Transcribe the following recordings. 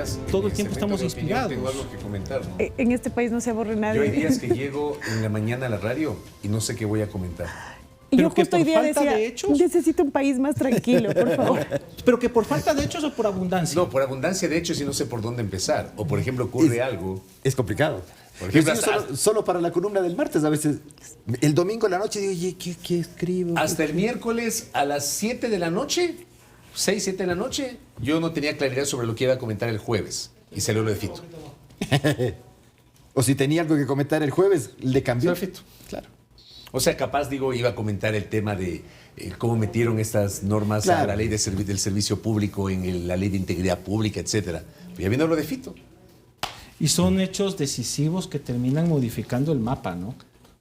días... todo el tiempo estamos inspirados. Tengo algo que comentar, ¿no? En este país no se aborre nadie. Yo hay días que llego en la mañana a la radio y no sé qué voy a comentar. Y yo Pero que justo hoy por día falta decía, de hechos. necesito un país más tranquilo, por favor. Pero que por falta de hechos o por abundancia. No, por abundancia de hechos y no sé por dónde empezar. O por ejemplo ocurre algo... Es complicado. Por ejemplo, Solo para la columna del martes, a veces, el domingo en la noche digo, oye, ¿qué escribo? Hasta el miércoles a las 7 de la noche, 6, 7 de la noche, yo no tenía claridad sobre lo que iba a comentar el jueves. Y salió lo de Fito. O si tenía algo que comentar el jueves, le cambió. Perfecto, claro. O sea, capaz, digo, iba a comentar el tema de cómo metieron estas normas a la ley del servicio público, en la ley de integridad pública, etcétera. Pero ya vino lo de Fito. Y son hechos decisivos que terminan modificando el mapa, ¿no? O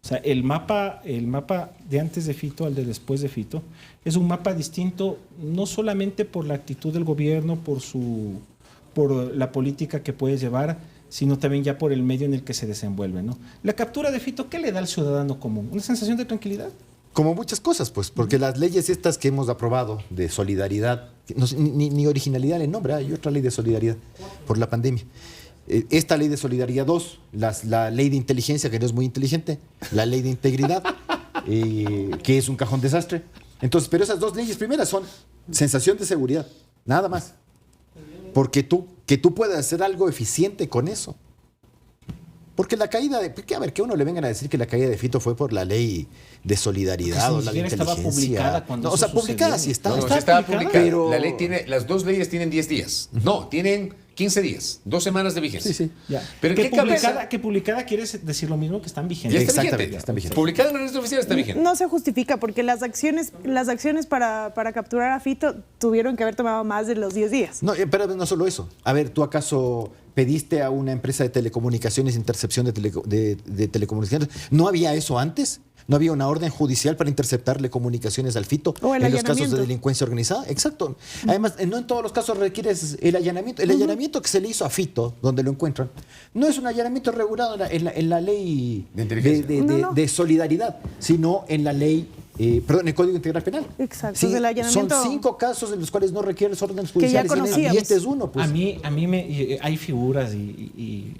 sea, el mapa de antes de Fito al de después de Fito es un mapa distinto, no solamente por la actitud del gobierno, por la política que puede llevar, sino también ya por el medio en el que se desenvuelve, ¿no? La captura de Fito, ¿qué le da al ciudadano común? ¿Una sensación de tranquilidad? Como muchas cosas, pues, porque las leyes estas que hemos aprobado de solidaridad, ni originalidad le nombra, hay otra ley de solidaridad por la pandemia. Esta ley de solidaridad 2, la ley de inteligencia, que no es muy inteligente, la ley de integridad, que es un cajón desastre. Entonces, pero esas dos leyes primeras son sensación de seguridad, nada más. Porque que tú puedas hacer algo eficiente con eso. Porque la caída de... A ver, que uno le vengan a decir que la caída de Fito fue por la ley de solidaridad o la de inteligencia. Estaba publicada cuando no, o sea, publicada sí está. No, está sí estaba publicada. pero... La ley las dos leyes tienen 10 días. No, tienen 15 días, 2 semanas de vigencia. Sí. Ya. Pero que publicada quiere decir lo mismo que están vigentes. Ya está Exactamente, vigente. está vigente. Publicada en el registro oficial está vigente. No se justifica porque las acciones para capturar a Fito tuvieron que haber tomado más de los 10 días. No, pero no solo eso. A ver, ¿tú acaso pediste a una empresa de telecomunicaciones intercepción de telecomunicaciones? ¿No había eso antes? ¿No había una orden judicial para interceptarle comunicaciones al Fito en los casos de delincuencia organizada? Exacto. Además, no en todos los casos requieres el allanamiento. El allanamiento que se le hizo a Fito, donde lo encuentran, no es un allanamiento regulado en la ley de solidaridad, sino en la ley, perdón, el Código Integral Penal. Exacto. Sí, El allanamiento, son 5 casos en los cuales no requieres órdenes que ya judiciales y este es uno. Pues. A mí hay figuras y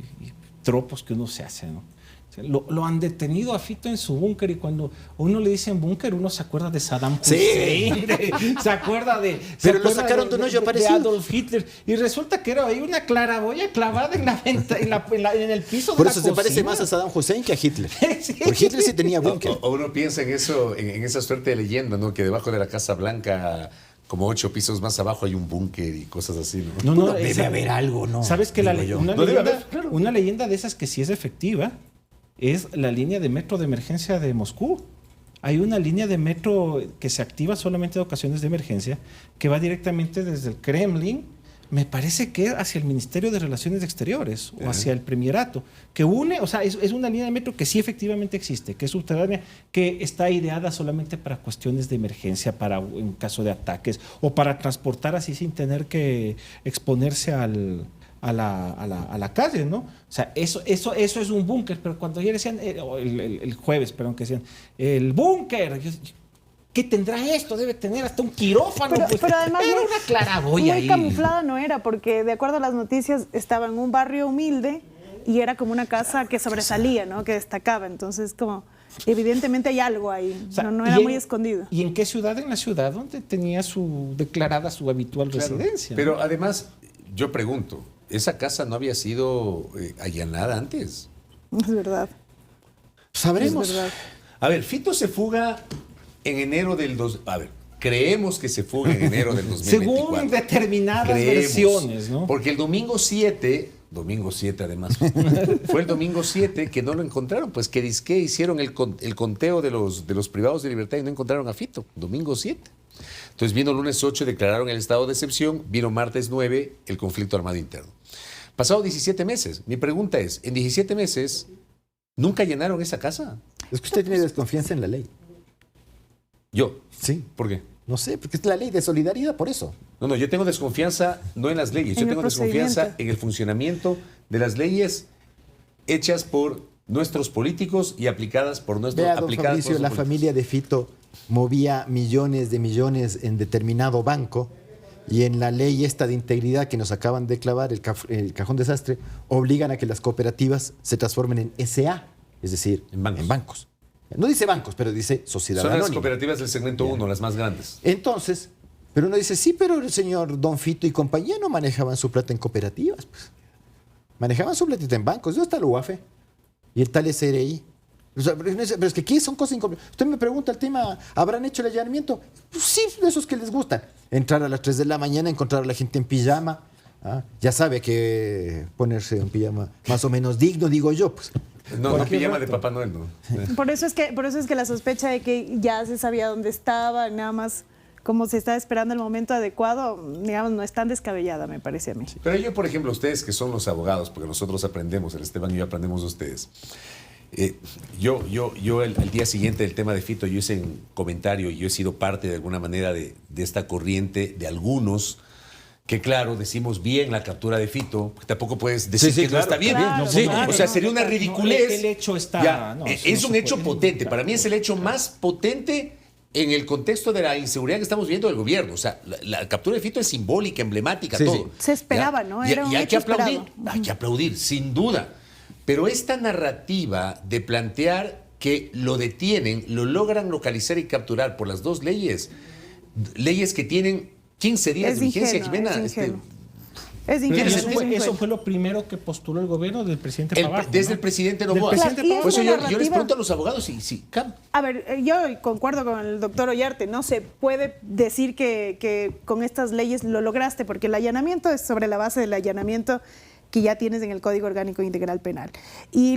tropos que uno se hace, ¿no? Lo han detenido a Fito en su búnker y cuando a uno le dicen búnker, uno se acuerda de Saddam Hussein, se acuerda de... Pero lo sacaron de un hoyo parecido. De Adolf Hitler. Y resulta que era ahí una claraboya clavada en la venta, en el piso Por de la eso cocina. se parece más a Saddam Hussein que a Hitler. Sí. Porque Hitler sí tenía búnker. O uno piensa en eso, en esa suerte de leyenda, ¿no? Que debajo de la Casa Blanca, como 8 pisos más abajo, hay un búnker y cosas así, ¿no? No, debe haber algo, ¿no? ¿Sabes que Digo una leyenda de esas que sí es efectiva es la línea de metro de emergencia de Moscú? Hay una línea de metro que se activa solamente en ocasiones de emergencia, que va directamente desde el Kremlin, me parece que hacia el Ministerio de Relaciones Exteriores o hacia el Premierato, que une, o sea, es una línea de metro que sí efectivamente existe, que es subterránea, que está ideada solamente para cuestiones de emergencia, para en caso de ataques, o para transportar así sin tener que exponerse a la calle, ¿no? O sea, eso es un búnker, pero cuando ayer decían, el jueves, perdón, que decían, el búnker, ¿qué tendrá esto? Debe tener hasta un quirófano. Pero además era una claraboya muy ahí. camuflada no era, porque de acuerdo a las noticias estaba en un barrio humilde y era como una casa que sobresalía, ¿no? Que destacaba. Entonces, como evidentemente hay algo ahí. O sea, no era muy escondido. ¿Y en qué ciudad? En la ciudad donde tenía declarada su habitual residencia. Pero además, yo pregunto, ¿esa casa no había sido allanada antes? Es verdad. Sabremos. Es verdad. A ver, Fito se fuga en enero del... creemos que se fuga en enero del 2024. Según determinadas versiones, ¿no? Porque el domingo 7 además, fue el domingo 7 que no lo encontraron, pues que dizque hicieron el conteo de los privados de libertad y no encontraron a Fito, domingo 7. Entonces vino lunes 8, declararon el estado de excepción, vino martes 9, el conflicto armado interno. Pasado 17 meses, mi pregunta es, en 17 meses, ¿nunca llenaron esa casa? Es que usted tiene desconfianza en la ley. Yo. Sí. ¿Por qué? No sé, porque es la ley de solidaridad, por eso. No, yo tengo desconfianza no en las leyes, yo tengo desconfianza en el funcionamiento de las leyes hechas por nuestros políticos y aplicadas por nuestros Vea, don Fabricio, la familia de Fito movía millones de millones en determinado banco y en la ley esta de integridad que nos acaban de clavar, el cajón desastre, obligan a que las cooperativas se transformen en SA, es decir, En bancos. en bancos. No dice bancos, pero dice sociedad Son las anónima. cooperativas del segmento 1, las más grandes. Entonces, pero uno dice, sí, pero el señor Don Fito y compañía no manejaban su plata en cooperativas, pues. Manejaban su platita en bancos. ¿Dónde está el UAFE? Y el tal SRI. O sea, pero es que aquí son cosas incompletas. Usted me pregunta el tema, ¿habrán hecho el allanamiento? Pues sí, de esos que les gustan. Entrar a las 3 de la mañana, encontrar a la gente en pijama. Ya sabe que ponerse un pijama más o menos digno, digo yo, pues. No, no pijama de Papá Noel, no. Por eso es que la sospecha de que ya se sabía dónde estaba, nada más como se está esperando el momento adecuado, digamos, no es tan descabellada, me parece a mí. Pero yo, por ejemplo, ustedes que son los abogados, porque nosotros aprendemos, el Esteban y yo aprendemos de ustedes. Yo el día siguiente del tema de Fito, yo hice un comentario y yo he sido parte de alguna manera de esta corriente de algunos que, claro, decimos bien la captura de Fito, porque tampoco puedes decir que claro, no está bien. claro, Sí, claro, o sea, no, sería una ridiculez. el hecho está... Ya, no, es eso un no se hecho puede, potente. claro. Para mí es el hecho más potente en el contexto de la inseguridad que estamos viviendo del gobierno. O sea, la captura de Fito es simbólica, emblemática, Sí, todo. sí. Se esperaba, ¿Ya? ¿no? Y Era un hay que hecho aplaudir, esperado. hay que aplaudir, sin duda. Pero esta narrativa de plantear que lo detienen, lo logran localizar y capturar por las dos leyes que tienen 15 días Es de vigencia, ingenuo, Jimena. es ingenuo. Es Pero ingenuo, ¿Tienes es eso ingenuo. fue lo primero que postuló el gobierno del presidente para abajo, Desde ¿no? el presidente Del Noboa. presidente Claro, y Por eso esa yo les narrativa- pregunto a los abogados si A ver, yo concuerdo con el doctor Ollarte, no se puede decir que con estas leyes lo lograste, porque el allanamiento es sobre la base del allanamiento que ya tienes en el Código Orgánico Integral Penal. Y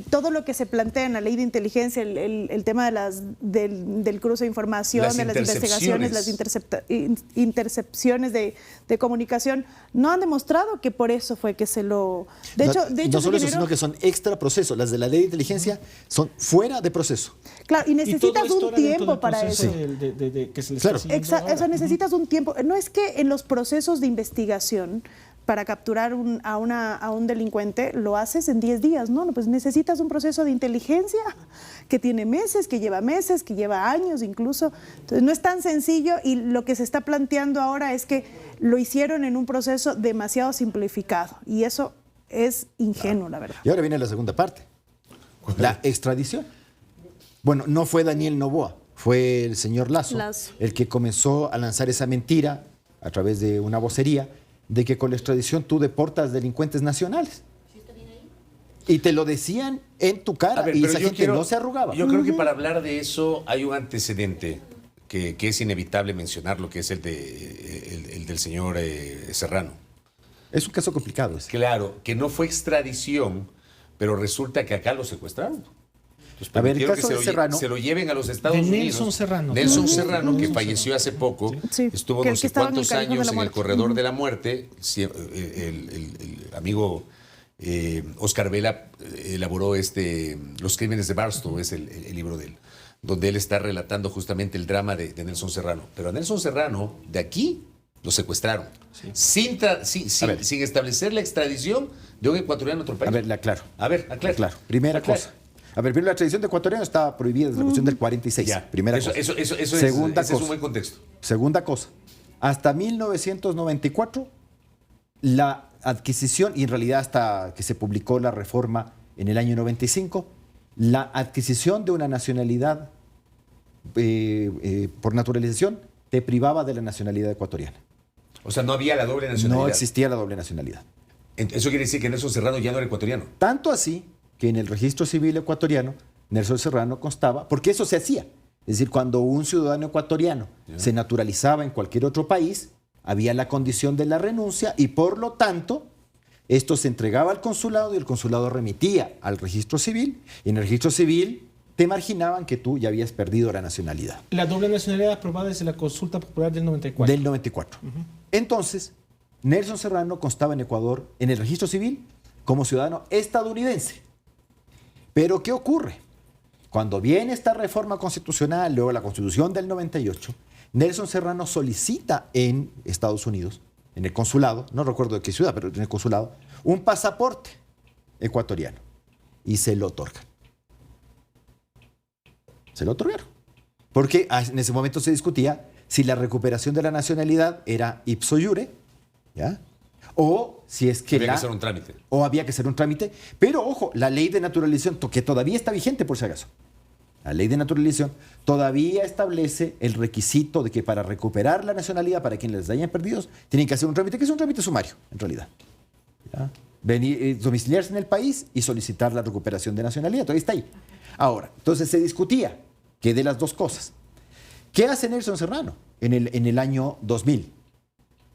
todo lo que se plantea en la ley de inteligencia, el tema del cruce de información, Las de las investigaciones, las intercepciones de comunicación, no han demostrado que por eso fue que se lo... De hecho, no solo se eso, generó- sino que son extra procesos. Las de la ley de inteligencia son fuera de proceso. Claro, y Y todo necesitas esto un era dentro tiempo del para proceso eso. que se le Claro. está siguiendo ahora. O sea, necesitas un tiempo. No es que en los procesos de investigación para capturar a un delincuente lo haces en 10 días, no, pues necesitas un proceso de inteligencia que tiene meses, que lleva años incluso. Entonces no es tan sencillo y lo que se está planteando ahora es que lo hicieron en un proceso demasiado simplificado y eso es ingenuo, la verdad. Y ahora viene la segunda parte. La extradición. Bueno, no fue Daniel Noboa, fue el señor Lazo, el que comenzó a lanzar esa mentira a través de una vocería de que con la extradición tú deportas delincuentes nacionales. Y te lo decían en tu cara y pero esa yo gente no se arrugaba. Yo creo que para hablar de eso hay un antecedente que es inevitable mencionarlo, que es el del señor Serrano. Es un caso complicado ese. Claro, que no fue extradición, pero resulta que acá lo secuestraron. Entonces, A ver, el permitieron caso que de Serrano. se lo lleven a los Estados De Unidos. Nelson Serrano. Nelson Serrano, que falleció hace poco, Sí, estuvo que no sé estaba en el cuántos callejón de años la en el muerte. corredor de la muerte. El amigo Oscar Vela elaboró Los crímenes de Barstow, es el libro de él, donde él está relatando justamente el drama de Nelson Serrano. Pero a Nelson Serrano, de aquí, lo secuestraron. Sin establecer la extradición de un ecuatoriano a otro país. A ver, le aclaro. A ver, aclara. Claro, primera Aclara. cosa. A ver, primero la extradición de ecuatoriano estaba prohibida desde la cuestión del 46. Ya. Primera Eso, cosa. eso Segunda ese es un cosa. buen contexto. Segunda cosa. Hasta 1994, la adquisición, y en realidad hasta que se publicó la reforma en el año 95, la adquisición de una nacionalidad por naturalización te privaba de la nacionalidad ecuatoriana. O sea, no había la doble nacionalidad. No existía la doble nacionalidad. Eso quiere decir que Nelson Serrano ya no era ecuatoriano. Tanto así que en el registro civil ecuatoriano, Nelson Serrano constaba, porque eso se hacía. Es decir, cuando un ciudadano ecuatoriano se naturalizaba en cualquier otro país, había la condición de la renuncia y por lo tanto, esto se entregaba al consulado y el consulado remitía al registro civil y en el registro civil te marginaban que tú ya habías perdido la nacionalidad. La doble nacionalidad aprobada desde la consulta popular del 94. Del 94. Entonces, Nelson Serrano constaba en Ecuador, en el registro civil, como ciudadano estadounidense. Pero ¿qué ocurre? Cuando viene esta reforma constitucional, luego la Constitución del 98, Nelson Serrano solicita en Estados Unidos, en el consulado, no recuerdo de qué ciudad, pero en el consulado, un pasaporte ecuatoriano. Y se lo otorgan. Se lo otorgaron. Porque en ese momento se discutía si la recuperación de la nacionalidad era ipso iure, ¿ya? O si es que Había que hacer un trámite. o había que hacer un trámite. Pero ojo, la ley de naturalización, que todavía está vigente por si acaso, la ley de naturalización todavía establece el requisito de que para recuperar la nacionalidad, para quienes les hayan perdido, tienen que hacer un trámite, que es un trámite sumario, en realidad. ¿Ya? Venir, domiciliarse en el país y solicitar la recuperación de nacionalidad. Todavía está ahí. Ahora, entonces se discutía que de las dos cosas. ¿Qué hace Nelson Serrano en el año 2000?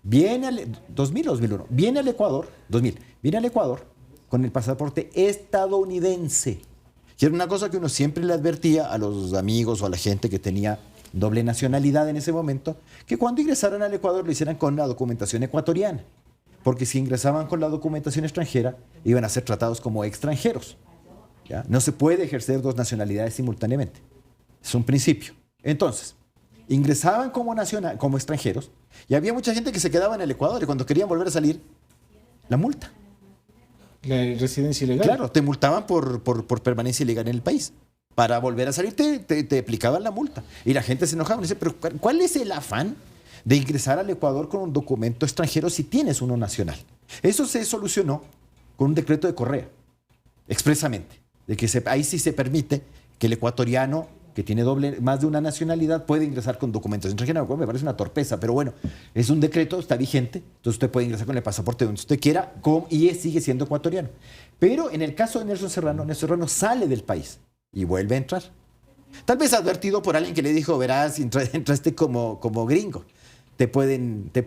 Viene al 2000 o 2001. Viene al Ecuador, 2000. Viene al Ecuador con el pasaporte estadounidense. Que era una cosa que uno siempre le advertía a los amigos o a la gente que tenía doble nacionalidad en ese momento, que cuando ingresaran al Ecuador lo hicieran con la documentación ecuatoriana. Porque si ingresaban con la documentación extranjera, iban a ser tratados como extranjeros. ¿Ya? No se puede ejercer dos nacionalidades simultáneamente. Es un principio. Entonces, ingresaban como extranjeros y había mucha gente que se quedaba en el Ecuador y cuando querían volver a salir, la multa. La residencia ilegal. Claro, te multaban por permanencia ilegal en el país. Para volver a salir te aplicaban la multa. Y la gente se enojaba y dice, pero ¿cuál es el afán de ingresar al Ecuador con un documento extranjero si tienes uno nacional? Eso se solucionó con un decreto de Correa, expresamente, de que ahí sí se permite que el ecuatoriano que tiene más de una nacionalidad puede ingresar con documentos extranjeros. Me parece una torpeza, pero bueno, es un decreto, está vigente, entonces usted puede ingresar con el pasaporte donde usted quiera y sigue siendo ecuatoriano. Pero en el caso de Nelson Serrano sale del país y vuelve a entrar. Tal vez advertido por alguien que le dijo, verás, entraste como gringo.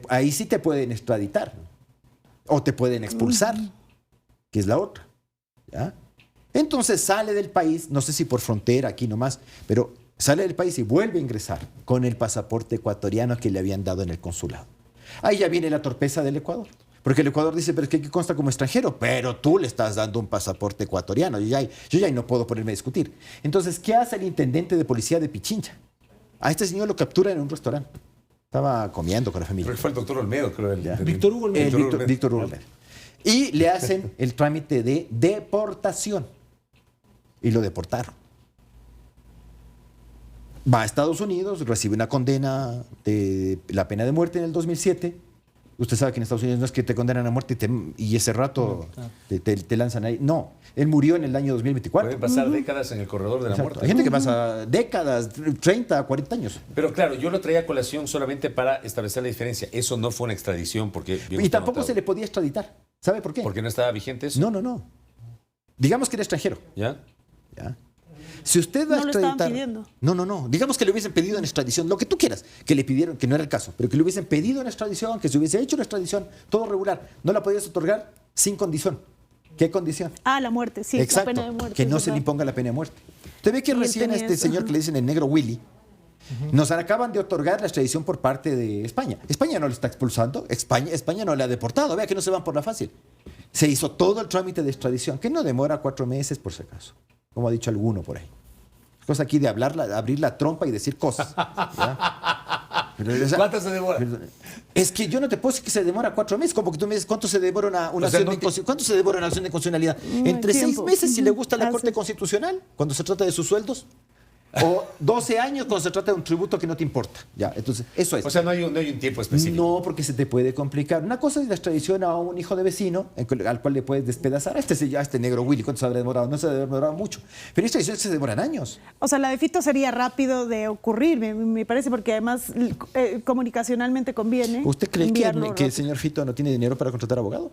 Ahí sí te pueden extraditar o te pueden expulsar, que es la otra. ¿Ya? Entonces sale del país, no sé si por frontera, aquí nomás, pero sale del país y vuelve a ingresar con el pasaporte ecuatoriano que le habían dado en el consulado. Ahí ya viene la torpeza del Ecuador, porque el Ecuador dice, pero es que consta como extranjero, pero tú le estás dando un pasaporte ecuatoriano, yo ya no puedo ponerme a discutir. Entonces, ¿qué hace el intendente de policía de Pichincha? A este señor lo captura en un restaurante. Estaba comiendo con la familia. Pero fue el doctor Olmedo, creo. Víctor Hugo Olmedo. Víctor Hugo Olmedo. Y le hacen el trámite de deportación. Y lo deportaron. Va a Estados Unidos, recibe una condena de la pena de muerte en el 2007. Usted sabe que en Estados Unidos no es que te condenan a muerte y ese rato te lanzan ahí. No, él murió en el año 2024. Pueden pasar décadas en el corredor de la muerte. Hay gente que pasa décadas, 30, 40 años. Pero claro, yo lo traía a colación solamente para establecer la diferencia. Eso no fue una extradición porque... Y tampoco se le podía extraditar. ¿Sabe por qué? ¿Porque no estaba vigente eso? No. Digamos que era extranjero. ¿Ya? Si usted va a extraditar... No lo estaban pidiendo. No. Digamos que le hubiesen pedido en extradición, lo que tú quieras, que le pidieron, que no era el caso, pero que le hubiesen pedido en extradición, que se hubiese hecho una extradición, todo regular. No la podías otorgar sin condición. ¿Qué condición? La muerte, sí. Exacto, la pena de muerte. que no se le imponga la pena de muerte. Usted ve que Y recién a este señor que le dicen el negro Willy, nos acaban de otorgar la extradición por parte de España. España no le está expulsando, España no le ha deportado, vea que no se van por la fácil. Se hizo todo el trámite de extradición, que no demora 4 meses por si acaso, como ha dicho alguno por ahí. Es cosa aquí de abrir la trompa y decir cosas. ¿Cuánto se demora? Es que yo no te puedo decir que se demora 4 meses, como que tú me dices cuánto se demora una acción de constitucionalidad. Entre 6 meses si le gusta la Corte Constitucional, cuando se trata de sus sueldos, o 12 años cuando se trata de un tributo que no te importa. Ya, entonces, eso es. O sea, no hay un tiempo específico. No, porque se te puede complicar. Una cosa es la extradición a un hijo de vecino, al cual le puedes despedazar. A este negro Willy, ¿cuánto se habrá demorado? No se habrá demorado mucho. Pero extradiciones se demoran años. O sea, la de Fito sería rápido de ocurrir, me parece, porque además comunicacionalmente conviene. ¿Usted cree que el señor Fito no tiene dinero para contratar abogado?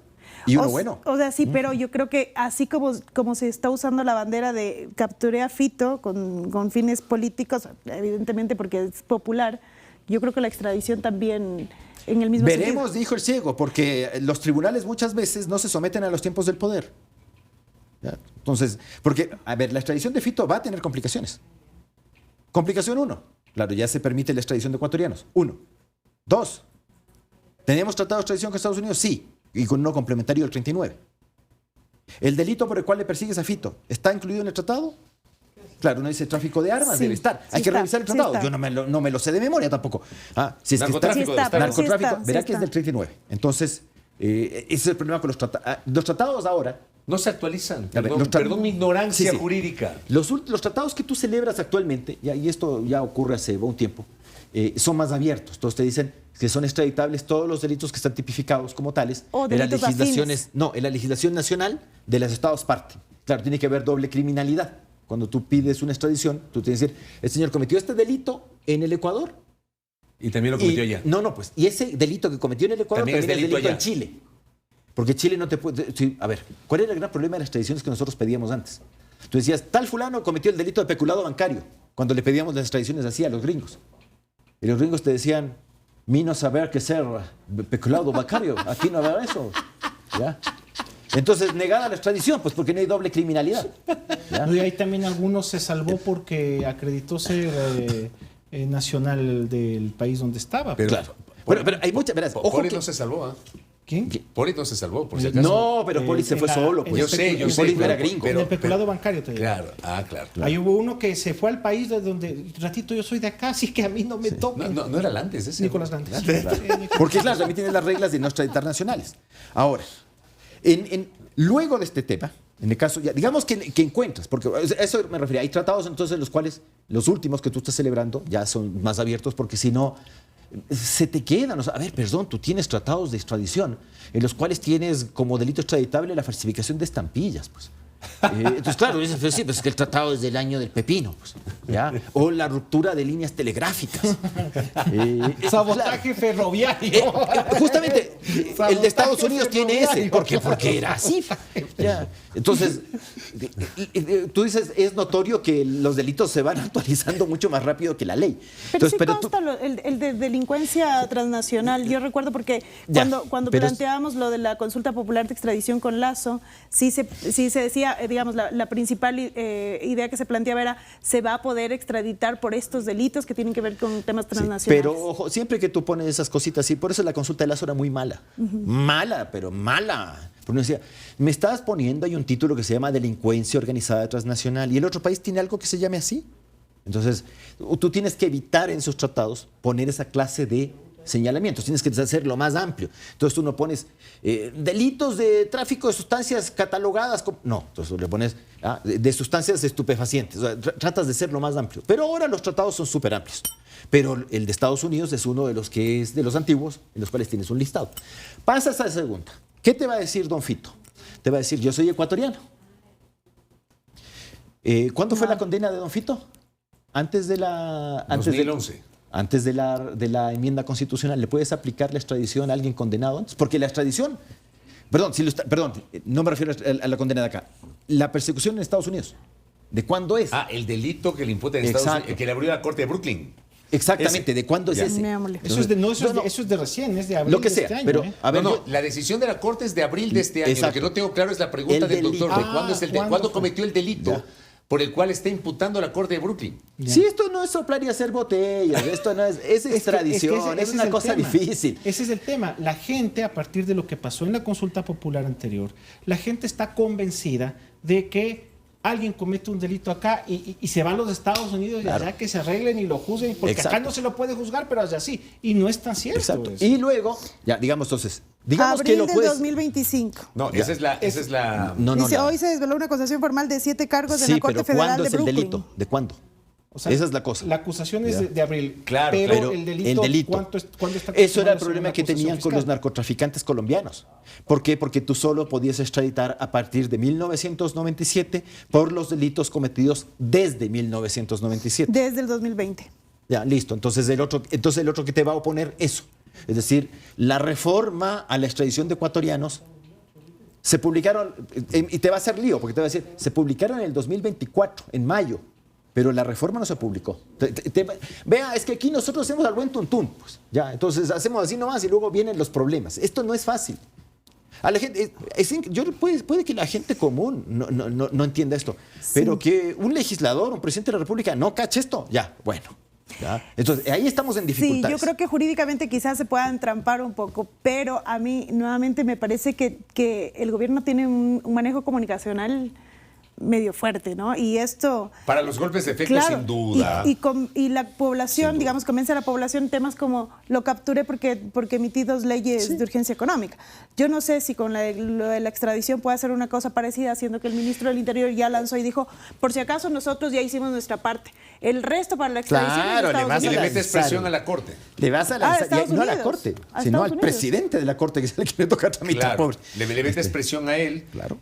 Y uno bueno. O sea, sí, pero yo creo que así como se está usando la bandera de capturé a Fito con fines políticos, evidentemente porque es popular, yo creo que la extradición también en el mismo Veremos, sentido. dijo el ciego, porque los tribunales muchas veces no se someten a los tiempos del poder. ¿Ya? Entonces, porque, a ver, la extradición de Fito va a tener complicaciones. Complicación 1, claro, ya se permite la extradición de ecuatorianos. 1. 2, ¿tenemos tratado de extradición con Estados Unidos? Sí. Y con uno complementario del 39. ¿El delito por el cual le persigues a Fito está incluido en el tratado? Claro, uno dice tráfico de armas, Sí, debe estar. Hay sí que está, revisar el sí tratado. está. Yo no me lo sé de memoria tampoco. Si es que Narcotráfico Sí está, pero sí narcotráfico, está, verá sí que es está. del 39. Entonces, ese es el problema con los tratados. Los tratados ahora No se actualizan. A ver, Perdón mi ignorancia Sí, sí. jurídica. Los tratados que tú celebras actualmente, y esto ya ocurre hace un tiempo, son más abiertos. Entonces te dicen que son extraditables todos los delitos que están tipificados como tales O en las delitos legislaciones, no, en la legislación nacional de los estados parte. Claro, tiene que haber doble criminalidad. Cuando tú pides una extradición, tú tienes que decir, el señor cometió este delito en el Ecuador. Y también lo cometió allá. No, pues, y ese delito que cometió en el Ecuador También es delito delito allá. en Chile. Porque Chile no te puede... Sí, a ver, ¿cuál era el gran problema de las extradiciones que nosotros pedíamos antes? Tú decías, tal fulano cometió el delito de peculado bancario, cuando le pedíamos las extradiciones así a los gringos. Y los gringos te decían, mi no saber qué ser peculado bancario, aquí no habrá eso. ¿Ya? Entonces, negada la extradición, pues porque no hay doble criminalidad. ¿Ya? Y ahí también algunos se salvó porque acreditó ser nacional del país donde estaba. Pero, Claro. Pero hay muchas... Verás, ojo Poli que... no se salvó, ¿ah? ¿Quién? Poli no se salvó, por si acaso. No, pero Poli se fue solo. Pues. Yo sé, Y Poli no era pero- gringo. En el peculado bancario te digo. Claro, claro. Ahí hubo uno que se fue al país de donde, ratito, yo soy de acá, así que a mí no me toca. No era Lantes ese. Nicolás Lantes. Porque claro, también tiene las reglas de no extraditar nacionales. Ahora, luego de este tema, en el caso, ya, digamos que encuentras, porque a eso me refería, hay tratados entonces los cuales, los últimos que tú estás celebrando, ya son más abiertos, porque si no, se te quedan. O sea, a ver, perdón, tú tienes tratados de extradición en los cuales tienes como delito extraditable la falsificación de estampillas, pues. Entonces, claro, dices, pues sí, pues es que el tratado es del año del pepino, pues, ¿ya? O la ruptura de líneas telegráficas. Sabotaje ferroviario. Justamente, el de Estados Sabotaje Unidos tiene ese, ferroviario. porque era así. Ya. Entonces, tú dices, es notorio que los delitos se van actualizando mucho más rápido que la ley. Pero Entonces, sí consta el de delincuencia transnacional. Yo recuerdo porque Ya, cuando pero planteábamos lo de la consulta popular de extradición con Lazo, sí se decía, digamos, la principal idea que se planteaba era, se va a poder extraditar por estos delitos que tienen que ver con temas Sí, transnacionales. pero ojo, siempre que tú pones esas cositas así, por eso la consulta de Lazo era muy mala. Mala, pero mala. Porque uno decía, me estás poniendo ahí un título que se llama delincuencia organizada transnacional y el otro país tiene algo que se llame así. Entonces, tú tienes que evitar en sus tratados poner esa clase de señalamientos, tienes que hacerlo más amplio. Entonces tú no pones delitos de tráfico de sustancias catalogadas como... No, entonces le pones de sustancias estupefacientes. O sea, tratas de ser lo más amplio. Pero ahora los tratados son súper amplios. Pero el de Estados Unidos es uno de los que es de los antiguos, en los cuales tienes un listado. Pasas a la segunda. ¿Qué te va a decir Don Fito? Te va a decir, yo soy ecuatoriano. ¿Cuándo fue la condena de Don Fito? Antes de la... 2011. Antes de la enmienda constitucional, ¿le puedes aplicar la extradición a alguien condenado antes? Porque la extradición, perdón, no me refiero a la condena de acá, la persecución en Estados Unidos, ¿de cuándo es? El delito que le imputa en Estados Exacto. Unidos, que le abrió la Corte de Brooklyn. Exactamente, ¿de cuándo es Ya. ese? Me molesta. Eso es de recién, es de abril Lo que de sea, este año. pero a ver, No, la decisión de la Corte es de abril de este año. Exacto. Lo que no tengo claro es la pregunta El del delito. doctor, de cuándo, ¿cuándo ¿cuándo fue? cometió el delito Ya. por el cual está imputando la Corte de Brooklyn? Si esto no es soplar y hacer botellas, esto no es extradición, es una cosa difícil. Ese es el tema. La gente, a partir de lo que pasó en la consulta popular anterior, la gente está convencida de que alguien comete un delito acá y se van a los Estados Unidos y Claro. allá que se arreglen y lo juzguen, porque acá Exacto. no se lo puede juzgar, pero allá sí. Y no es tan cierto. Exacto. eso. Y luego, ya, digamos entonces, digamos Abril que lo del puedes... 2025. No, Ya. esa es la... No, Dice, la- hoy se desveló una acusación formal de 7 cargos en Sí, la Corte pero Federal ¿cuándo de es el Brooklyn. delito? ¿De cuándo? O sea, Esa es la cosa. La acusación es Ya. de abril. Claro, pero el delito, ¿cuándo está Eso era el consumándose problema una que tenían acusación con los fiscal? narcotraficantes colombianos. ¿Por qué? Porque tú solo podías extraditar a partir de 1997 por los delitos cometidos desde 1997. Desde el 2020. Ya, listo. Entonces el otro que te va a oponer eso. Es decir, la reforma a la extradición de ecuatorianos se publicaron, y te va a hacer lío, porque te va a decir, se publicaron en el 2024, en mayo, pero la reforma no se publicó. Vea, es que aquí nosotros hacemos al buen tuntún. Pues, ya, entonces hacemos así nomás y luego vienen los problemas. Esto no es fácil. A la gente, puede que la gente común no entienda esto, pero que un legislador, un presidente de la República no cache esto, ya, bueno. ¿Ya? Entonces, ahí estamos en Sí, dificultades. yo creo que jurídicamente quizás se pueda entrampar un poco, pero a mí nuevamente me parece que el gobierno tiene un manejo comunicacional medio fuerte, ¿no? Y esto... Para los golpes de efecto, Claro, sin duda. y la población, digamos, convence a la población temas como lo capturé porque emití 2 leyes de urgencia económica. Yo no sé si con lo de la extradición puede hacer una cosa parecida, siendo que el ministro del Interior ya lanzó y dijo, por si acaso nosotros ya hicimos nuestra parte. El resto para la extradición Claro, es de Estados Y le Unidos. metes presión a la Corte. Le vas a lanzar, Estados no a la Unidos. Corte, A sino Estados al Unidos. presidente de la Corte, que es el que le toca tramitar, Claro, pobre. le metes presión a él. Claro.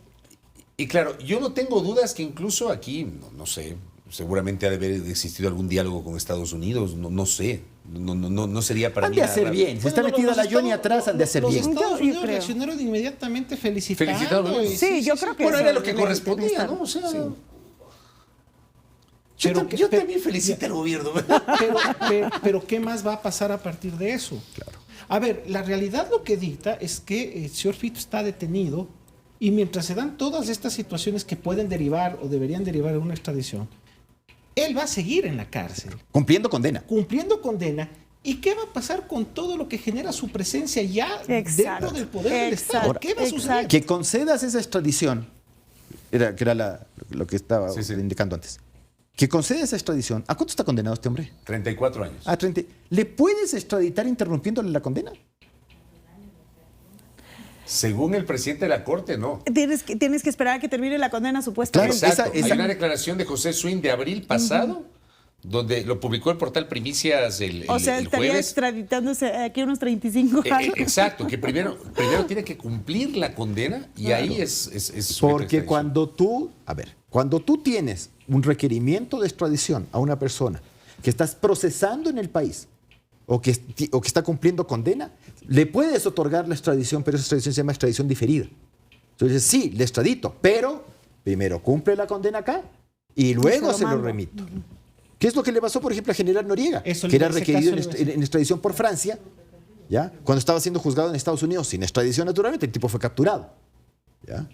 Y claro, yo no tengo dudas que incluso aquí, no sé, seguramente ha de haber existido algún diálogo con Estados Unidos, no sé, no sería para Han mí de nada hacer raro. bien. Se está metida la Johnny atrás, han de hacer los bien. Estados Yo Unidos creo. reaccionaron inmediatamente felicitando. Felicitando. y Sí, yo creo que Bueno, eso era lo que debe correspondía, estar. ¿no? O sea, Pero- yo también felicito al gobierno. Pero ¿qué más va a pasar a partir de eso? Claro. A ver, la realidad lo que dicta es que el señor Fito está detenido y mientras se dan todas estas situaciones que pueden derivar o deberían derivar en una extradición, él va a seguir en la cárcel, Cumpliendo condena. cumpliendo condena. ¿Y qué va a pasar con todo lo que genera su presencia ya Exacto. dentro del poder del Estado? Exacto. ¿Qué va a suceder? Exacto. Que concedas esa extradición, que era lo que estaba Sí. indicando antes. Que conceda esa extradición. ¿A cuánto está condenado este hombre? 34 años. A 30. ¿Le puedes extraditar interrumpiéndole la condena? Según el presidente de la Corte, no. Tienes que esperar a que termine la condena, supuestamente. Claro, Exacto. esa- Hay una declaración de José Swing de abril pasado, donde lo publicó el portal Primicias el O sea, estaría jueves. extraditándose aquí unos 35 años. Exacto, que primero tiene que cumplir la condena y ahí es sujeto a Porque extradición. cuando tú tienes un requerimiento de extradición a una persona que estás procesando en el país o que está cumpliendo condena, le puedes otorgar la extradición, pero esa extradición se llama extradición diferida. Entonces, sí, le extradito, pero primero cumple la condena acá y luego se lo mando. remito. ¿Qué es lo que le pasó, por ejemplo, a General Noriega? Eso Que era en ese requerido caso en extradición por Francia, ¿ya? Cuando estaba siendo juzgado en Estados Unidos, sin extradición naturalmente, el tipo fue capturado. ¿Ya?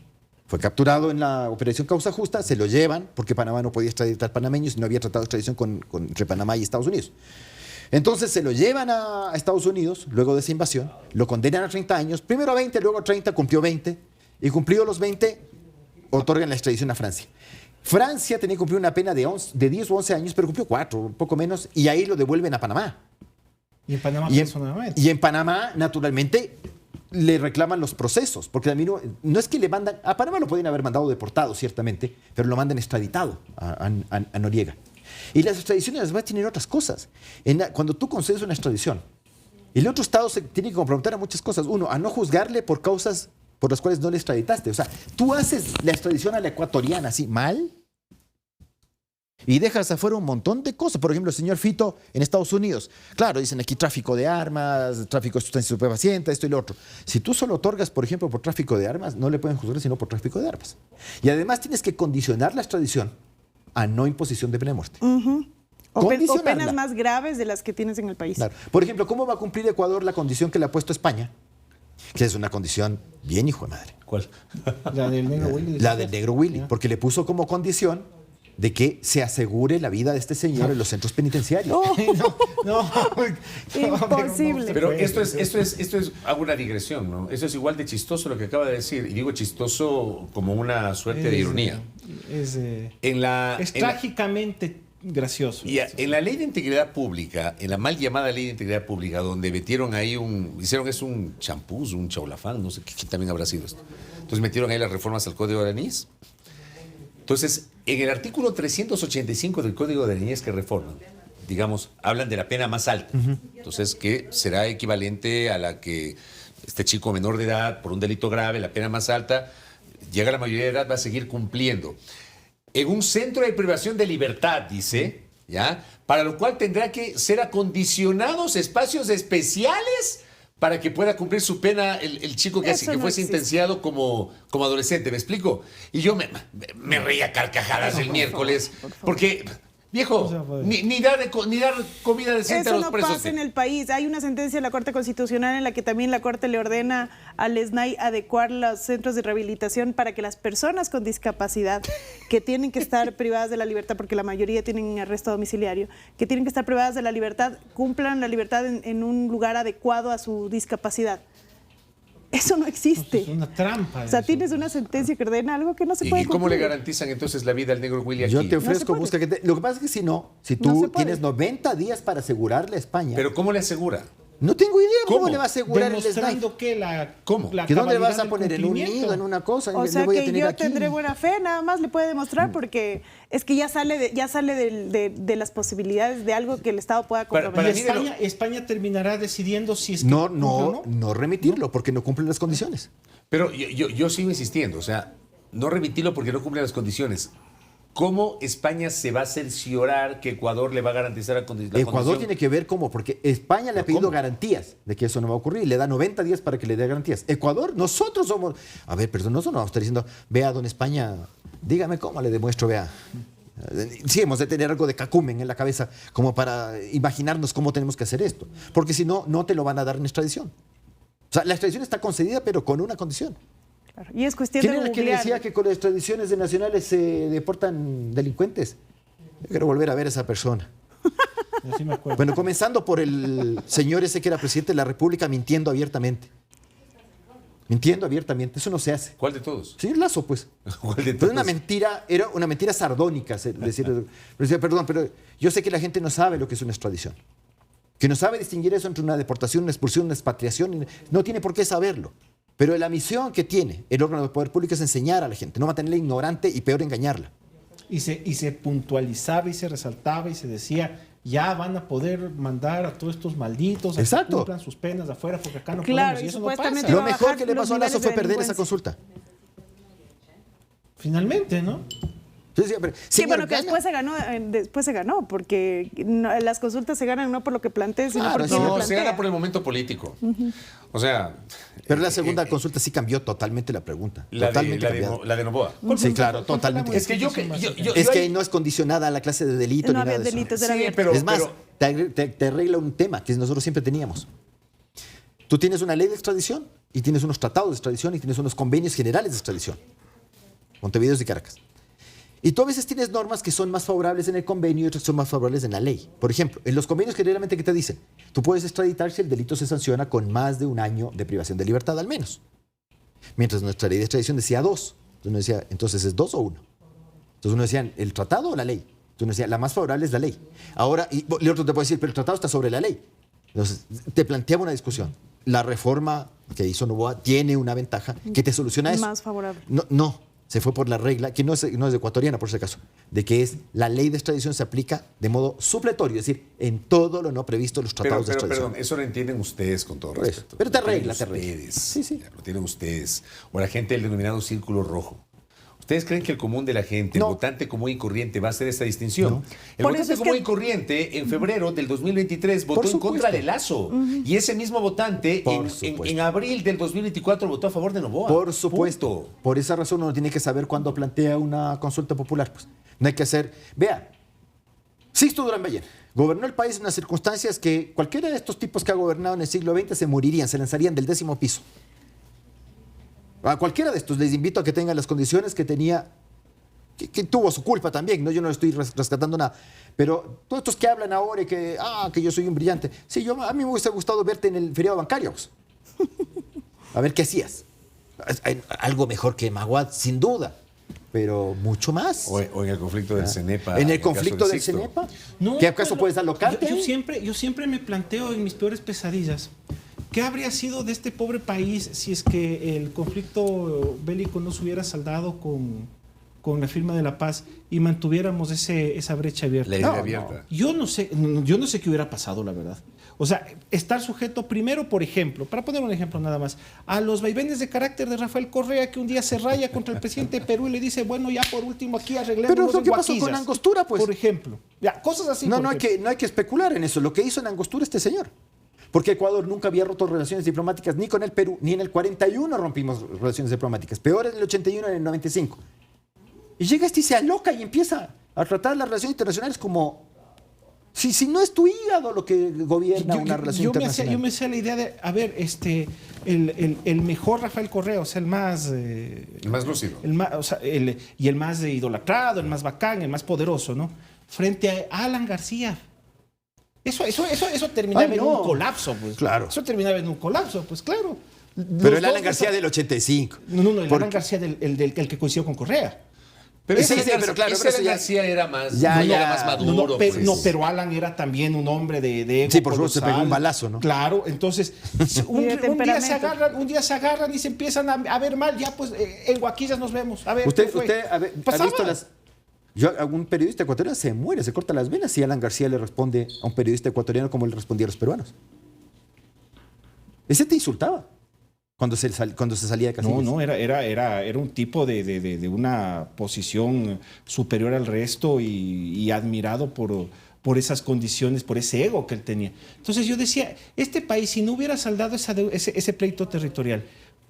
Fue capturado en la operación Causa Justa, se lo llevan, porque Panamá no podía extraditar panameños y no había tratado de extradición entre Panamá y Estados Unidos. Entonces se lo llevan a Estados Unidos, luego de esa invasión, lo condenan a 30 años, primero a 20, luego a 30, cumplió 20, y cumplidos los 20, otorgan la extradición a Francia. Francia tenía que cumplir una pena de 10 o 11 años, pero cumplió 4, un poco menos, y ahí lo devuelven a Panamá. Y en Panamá Y en, personalmente. y en Panamá, naturalmente, le reclaman los procesos, porque a mí no es que le mandan, a Panamá lo pueden haber mandado deportado, ciertamente, pero lo mandan extraditado a Noriega. Y las extradiciones además tienen otras cosas. Cuando tú concedes una extradición, el otro Estado se tiene que comprometer a muchas cosas. Uno, a no juzgarle por causas por las cuales no le extraditaste. O sea, tú haces la extradición a la ecuatoriana así mal y dejas afuera un montón de cosas. Por ejemplo, el señor Fito en Estados Unidos. Claro, dicen aquí tráfico de armas, tráfico de sustancias estupefacientes, esto y lo otro. Si tú solo otorgas, por ejemplo, por tráfico de armas, no le pueden juzgar sino por tráfico de armas. Y además tienes que condicionar la extradición a no imposición de pena de muerte. O Condicionarla. penas más graves de las que tienes en el país. Claro. Por ejemplo, ¿cómo va a cumplir Ecuador la condición que le ha puesto España? Que es una condición bien hijo de madre. ¿Cuál? La del negro Willy. La del negro Willy, porque le puso como condición de que se asegure la vida de este señor en los centros penitenciarios. No, Imposible. Pero esto es, hago una digresión, ¿no? Eso es igual de chistoso lo que acaba de decir, y digo chistoso como una suerte de ironía. Es En la trágicamente gracioso. en la ley de integridad pública, en la mal llamada ley de integridad pública, donde metieron ahí hicieron eso un champús, un chaulafán, no sé qué también habrá sido esto. Entonces metieron ahí las reformas al Código de la Niñez. Entonces, en el artículo 385 del Código de la Niñez que reforman, digamos, hablan de la pena más alta. Entonces, que será equivalente a la que este chico menor de edad, por un delito grave, la pena más alta, llega a la mayoría de edad, va a seguir cumpliendo. En un centro de privación de libertad, dice, ¿ya? Para lo cual tendrá que ser acondicionados espacios especiales para que pueda cumplir su pena el chico que Eso no fue existe. sentenciado como adolescente, ¿me explico? Y yo me reía carcajadas el miércoles, porque, viejo, ni dar comida decente a Eso los no presos. pasa en el país. Hay una sentencia de la Corte Constitucional en la que también la Corte le ordena al SNAI adecuar los centros de rehabilitación para que las personas con discapacidad que tienen que estar privadas de la libertad, porque la mayoría tienen arresto domiciliario, que tienen que estar privadas de la libertad, cumplan la libertad en un lugar adecuado a su discapacidad. Eso no existe. Es una trampa. O sea, eso. tienes una sentencia que ordena algo que no se puede ¿Y cómo le cumplir. garantizan entonces la vida al negro Willy aquí? Yo te se ofrezco, puede. busca que lo que pasa es que si No tú se puede. tienes 90 días para asegurarle a España. Pero ¿cómo le asegura? No tengo idea cómo ¿Cómo? le va a asegurar el SNAI. Demostrando que la... ¿Cómo? la ¿Que dónde le vas cabalidad a del poner? ¿En un cumplimiento. nido, en una cosa? O Le sea voy a que tener yo aquí. tendré buena fe, nada más le puede demostrar porque es que ya sale de las posibilidades de algo que el Estado pueda Para comprometer. Y mí de lo- España terminará decidiendo si es que No, cumple o no remitirlo porque no cumple las condiciones. Pero yo sigo insistiendo, o sea, no remitirlo porque no cumple las condiciones. ¿Cómo España se va a cerciorar que Ecuador le va a garantizar la condición? Ecuador tiene que ver cómo, porque España le ha pedido garantías de que eso no va a ocurrir. Le da 90 días para que le dé garantías. Ecuador, nosotros somos... A ver, perdón, nosotros no vamos a estar diciendo, vea, don España, dígame cómo le demuestro, vea. Sí, hemos de tener algo de cacumen en la cabeza como para imaginarnos cómo tenemos que hacer esto. Porque si no, no te lo van a dar en extradición. O sea, la extradición está concedida, pero con una condición. Claro. Y es cuestión ¿Quién de era el que googlear. decía que con las extradiciones de nacionales se deportan delincuentes? Yo quiero volver a ver a esa persona. Yo sí me acuerdo. Bueno, comenzando por el señor ese que era presidente de la República mintiendo abiertamente. Mintiendo abiertamente, eso no se hace. ¿Cuál de todos? Señor Lazo, pues. ¿Cuál de Fue todos? una mentira, era una mentira sardónica. Decía, perdón, pero yo sé que la gente no sabe lo que es una extradición. Que no sabe distinguir eso entre una deportación, una expulsión, una expatriación. No tiene por qué saberlo. Pero la misión que tiene el órgano de poder público es enseñar a la gente, no mantenerla ignorante y peor engañarla. Y se puntualizaba y se resaltaba y se decía, ya van a poder mandar a todos estos malditos a Exacto. que cumplan sus penas afuera porque acá no Claro, podemos. Y y eso no supuestamente pasa. iba Lo a mejor bajar que le los pasó a Lazo niveles fue de perder esa delincuencia. consulta. Finalmente, ¿no? Sí, pero, Sí, señor, bueno, que gana. después se ganó, porque las consultas se ganan no por lo que plantees, sino Claro, por sí, quién lo No, plantea. se gana por el momento político. O sea... Pero la segunda consulta sí cambió totalmente la pregunta. La Totalmente de cambiada. la de Novoa. Sí, claro, totalmente. Es que yo Es que ahí- no es condicionada a la clase de delito No ni había nada de eso. delitos, era Sí, abierto. pero... Es más, te arregla un tema que nosotros siempre teníamos. Tú tienes una ley de extradición y tienes unos tratados de extradición y tienes unos convenios generales de extradición. Montevideo y Caracas. Y tú a veces tienes normas que son más favorables en el convenio y otras que son más favorables en la ley. Por ejemplo, en los convenios generalmente, ¿qué te dicen? Tú puedes extraditar si el delito se sanciona con más de un año de privación de libertad al menos. Mientras nuestra ley de extradición decía 2. Entonces uno decía, ¿entonces es 2 o 1? Entonces uno decía, ¿el tratado o la ley? Entonces uno decía, la más favorable es la ley. Ahora, y el otro te puede decir, pero el tratado está sobre la ley. Entonces te planteaba una discusión. La reforma que hizo Novoa tiene una ventaja que te soluciona eso. Más favorable. No, se fue por la regla, que no es ecuatoriana por si acaso, de que es la ley de extradición se aplica de modo supletorio, es decir, en todo lo no previsto en los tratados de extradición. Perdón, eso lo entienden ustedes con todo Por eso. respeto. Pero te Lo tienen arregla, te arregla. ustedes. Sí, sí. Lo tienen ustedes. O la gente del denominado círculo rojo. ¿Ustedes creen que el común de la gente, No. el votante común y corriente, va a hacer esta distinción? No. El Por votante eso es común que- y corriente, en febrero del 2023, votó Por en contra supuesto. de Lazo. Y ese mismo votante, Por supuesto. en abril del 2024, votó a favor de Novoa. Por supuesto. Punto. Por esa razón uno tiene que saber cuándo plantea una consulta popular. Pues. No hay que hacer... Vea, Sixto Durán Ballén gobernó el país en unas circunstancias que cualquiera de estos tipos que ha gobernado en el siglo XX se morirían, se lanzarían del 10º piso. A cualquiera de estos les invito a que tengan las condiciones que tenía, que tuvo su culpa también, ¿no? Yo no estoy rescatando nada. Pero todos estos que hablan ahora y que yo soy un brillante. Sí, a mí me hubiese gustado verte en el feriado bancario. Pues. A ver qué hacías. Algo mejor que Maguad, sin duda. Pero mucho más. O en el conflicto del CENEPA. En el caso conflicto de del Sixto. CENEPA. No, ¿Qué acaso pero puedes alocarte? Yo siempre me planteo en mis peores pesadillas, ¿qué habría sido de este pobre país si es que el conflicto bélico no se hubiera saldado con la firma de la paz y mantuviéramos esa brecha abierta? La idea No, abierta. Yo no sé qué hubiera pasado, la verdad. O sea, estar sujeto primero, por ejemplo, para poner un ejemplo nada más, a los vaivenes de carácter de Rafael Correa, que un día se raya contra el presidente de Perú y le dice, bueno, ya por último aquí arreglemos Pero es lo en que pasó con Guaquillas, Angostura, pues. por ejemplo. Ya, cosas así. No, por no ejemplo. hay que especular en eso. Lo que hizo en Angostura este señor. Porque Ecuador nunca había roto relaciones diplomáticas ni con el Perú, ni en el 41 rompimos relaciones diplomáticas. Peor en el 81 y en el 95. Y llega este y se aloca y empieza a tratar las relaciones internacionales como... Si no es tu hígado lo que gobierna una relación internacional. Yo me hacía la idea de, a ver, el mejor Rafael Correa, o sea, el más... El más lúcido. y el más idolatrado, el más bacán, el más poderoso, ¿no? Frente a Alan García. Eso terminaba Ay, en no. un colapso, pues. Claro. Eso terminaba en un colapso, pues claro. Pero el Alan García del 85. No, el Alan García el que coincidió con Correa. Pero Sí, ese pero claro, ese pero eso García era más, ya, era más maduro. Pero Alan era también un hombre de ego. Sí, por supuesto, se colosal. pegó un balazo, ¿no? Claro, entonces un día se agarran y se empiezan a ver mal. Ya pues en Guaquillas nos vemos. A ver, Usted, ¿qué fue? ha visto algún periodista ecuatoriano se muere, se corta las venas y Alan García le responde a un periodista ecuatoriano como le respondía a los peruanos. Ese te insultaba cuando se salía de Casillas. No, era un tipo de una posición superior al resto y admirado por esas condiciones, por ese ego que él tenía. Entonces yo decía, este país, si no hubiera saldado ese pleito territorial,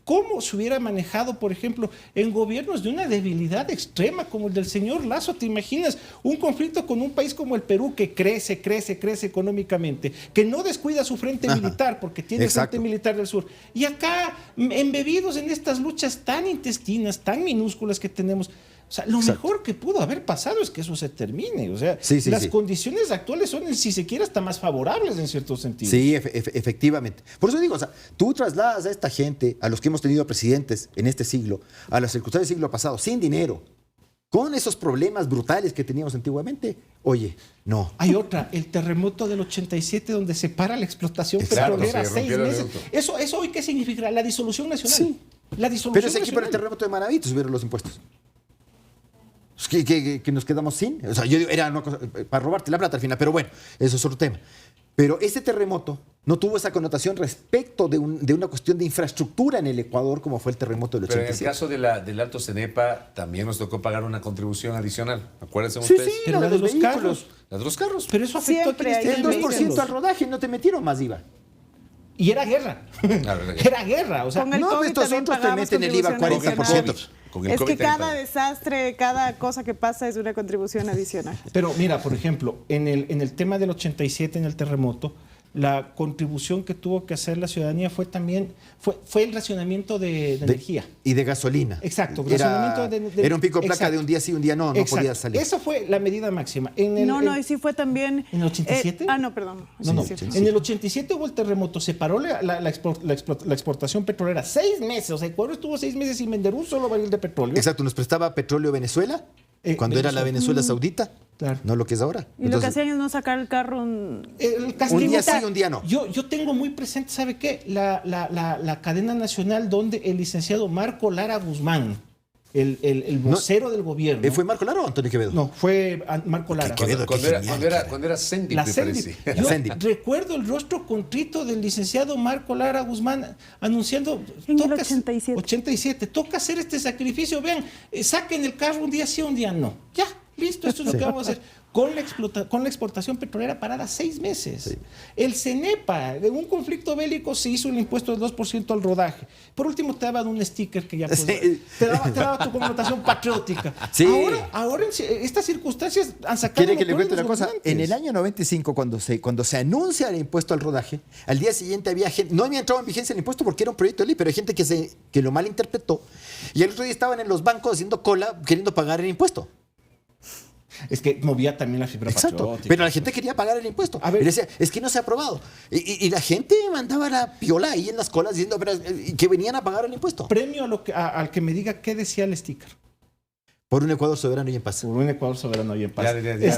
¿cómo se hubiera manejado, por ejemplo, en gobiernos de una debilidad extrema como el del señor Lazo? ¿Te imaginas un conflicto con un país como el Perú que crece económicamente, que no descuida su frente militar porque tiene el frente militar del sur? Y acá, embebidos en estas luchas tan intestinas, tan minúsculas que tenemos. O sea, lo mejor que pudo haber pasado es que eso se termine. O sea, las condiciones actuales son, si se quiere, hasta más favorables en cierto sentido. Sí, efectivamente. Por eso digo, o sea, tú trasladas a esta gente, a los que hemos tenido presidentes en este siglo, a las circunstancias del siglo pasado, sin dinero, con esos problemas brutales que teníamos antiguamente. Oye, no. Hay otra, el terremoto del 87, donde se para la explotación petrolera 6 meses. ¿Eso hoy qué significará? La disolución nacional. Sí. La disolución Pero es aquí nacional. por el terremoto de Manabí subieron los impuestos. Que nos quedamos sin. O sea, yo digo, era una cosa para robarte la plata al final, pero bueno, eso es otro tema. Pero ese terremoto no tuvo esa connotación respecto de una cuestión de infraestructura en el Ecuador como fue el terremoto del 87. Pero en el caso del Alto Cenepa también nos tocó pagar una contribución adicional. Acuérdense Sí, ustedes. sí, Pero la de los carros. La de los carros. Pero eso afectó Siempre a quienes hay El tienen 2% al rodaje, no te metieron más IVA. Y era guerra. Era guerra. O sea, Con el no, COVID estos también otros te pagamos meten el IVA contribución 40%. adicional. Con el Es COVID que también cada pagan. desastre, cada cosa que pasa es una contribución adicional. pero mira, por ejemplo, en el tema del 87, en el terremoto, la contribución que tuvo que hacer la ciudadanía fue el racionamiento de energía. Y de gasolina. Exacto, Era, era un pico placa exacto. de un día sí, un día no Exacto. podía salir. Esa fue la medida máxima. Y sí fue también... ¿En el 87? No, perdón. No. 87. En el 87 hubo el terremoto, se paró la exportación petrolera 6 meses. O sea, Ecuador estuvo 6 meses sin vender un solo barril de petróleo. Exacto, nos prestaba petróleo Venezuela, cuando era la Venezuela Saudita, Claro. no lo que es ahora. Y lo que hacían es no sacar el carro... El castigo Un día está- sí, un día no. Yo tengo muy presente, ¿sabe qué? La cadena nacional donde el licenciado Marco Lara Guzmán, el vocero del gobierno... ¿Fue Marco Lara o Antonio Quevedo? No, fue Marco Lara. Quevedo, qué genial, Cuando era Sendik, La me Sendik. parece. Yo Sendik. recuerdo el rostro contrito del licenciado Marco Lara Guzmán anunciando... En el 87. 87. Toca hacer este sacrificio. Vean, saquen el carro un día sí, un día no. Ya, listo, esto es lo que vamos a hacer. Con la exportación petrolera parada 6 meses. Sí. El CENEPA, en un conflicto bélico, se hizo el impuesto del 2% al rodaje. Por último, te daban un sticker que ya pues, Sí. te daba tu connotación patriótica. Sí. Ahora estas circunstancias han sacado... ¿Quiere que le lo peor cuente de una los cosa? gobernantes. En el año 95, cuando se anuncia el impuesto al rodaje, al día siguiente había gente, no había entrado en vigencia el impuesto porque era un proyecto de ley, pero hay gente que lo malinterpretó. Y el otro día estaban en los bancos haciendo cola queriendo pagar el impuesto. Es que movía también la fibra Exacto. patriótica. Pero la gente quería pagar el impuesto. A ver. Y decía, es que no se ha aprobado. Y la gente mandaba la piola ahí en las colas diciendo que venían a pagar el impuesto. Premio al que me diga qué decía el sticker. Por un Ecuador soberano y en paz. Por un Ecuador soberano y en paz. Ya.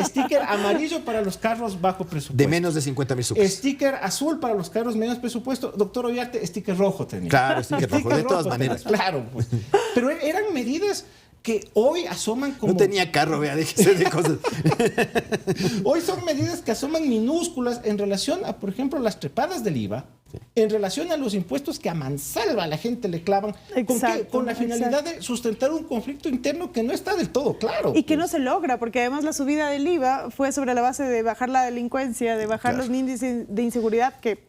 Sticker amarillo para los carros bajo presupuesto. De menos de 50,000 sucres. Sticker azul para los carros menos presupuesto. Doctor Ollarte, sticker rojo tenía. Claro, sticker rojo, de todas maneras. Claro, pues. Pero eran medidas que hoy asoman como... No tenía carro, vea, déjese de cosas. Hoy son medidas que asoman minúsculas en relación a, por ejemplo, las trepadas del IVA, en relación a los impuestos que a mansalva a la gente le clavan, con la finalidad de sustentar un conflicto interno que no está del todo claro. Y que no se logra, porque además la subida del IVA fue sobre la base de bajar la delincuencia, de bajar los índices de inseguridad que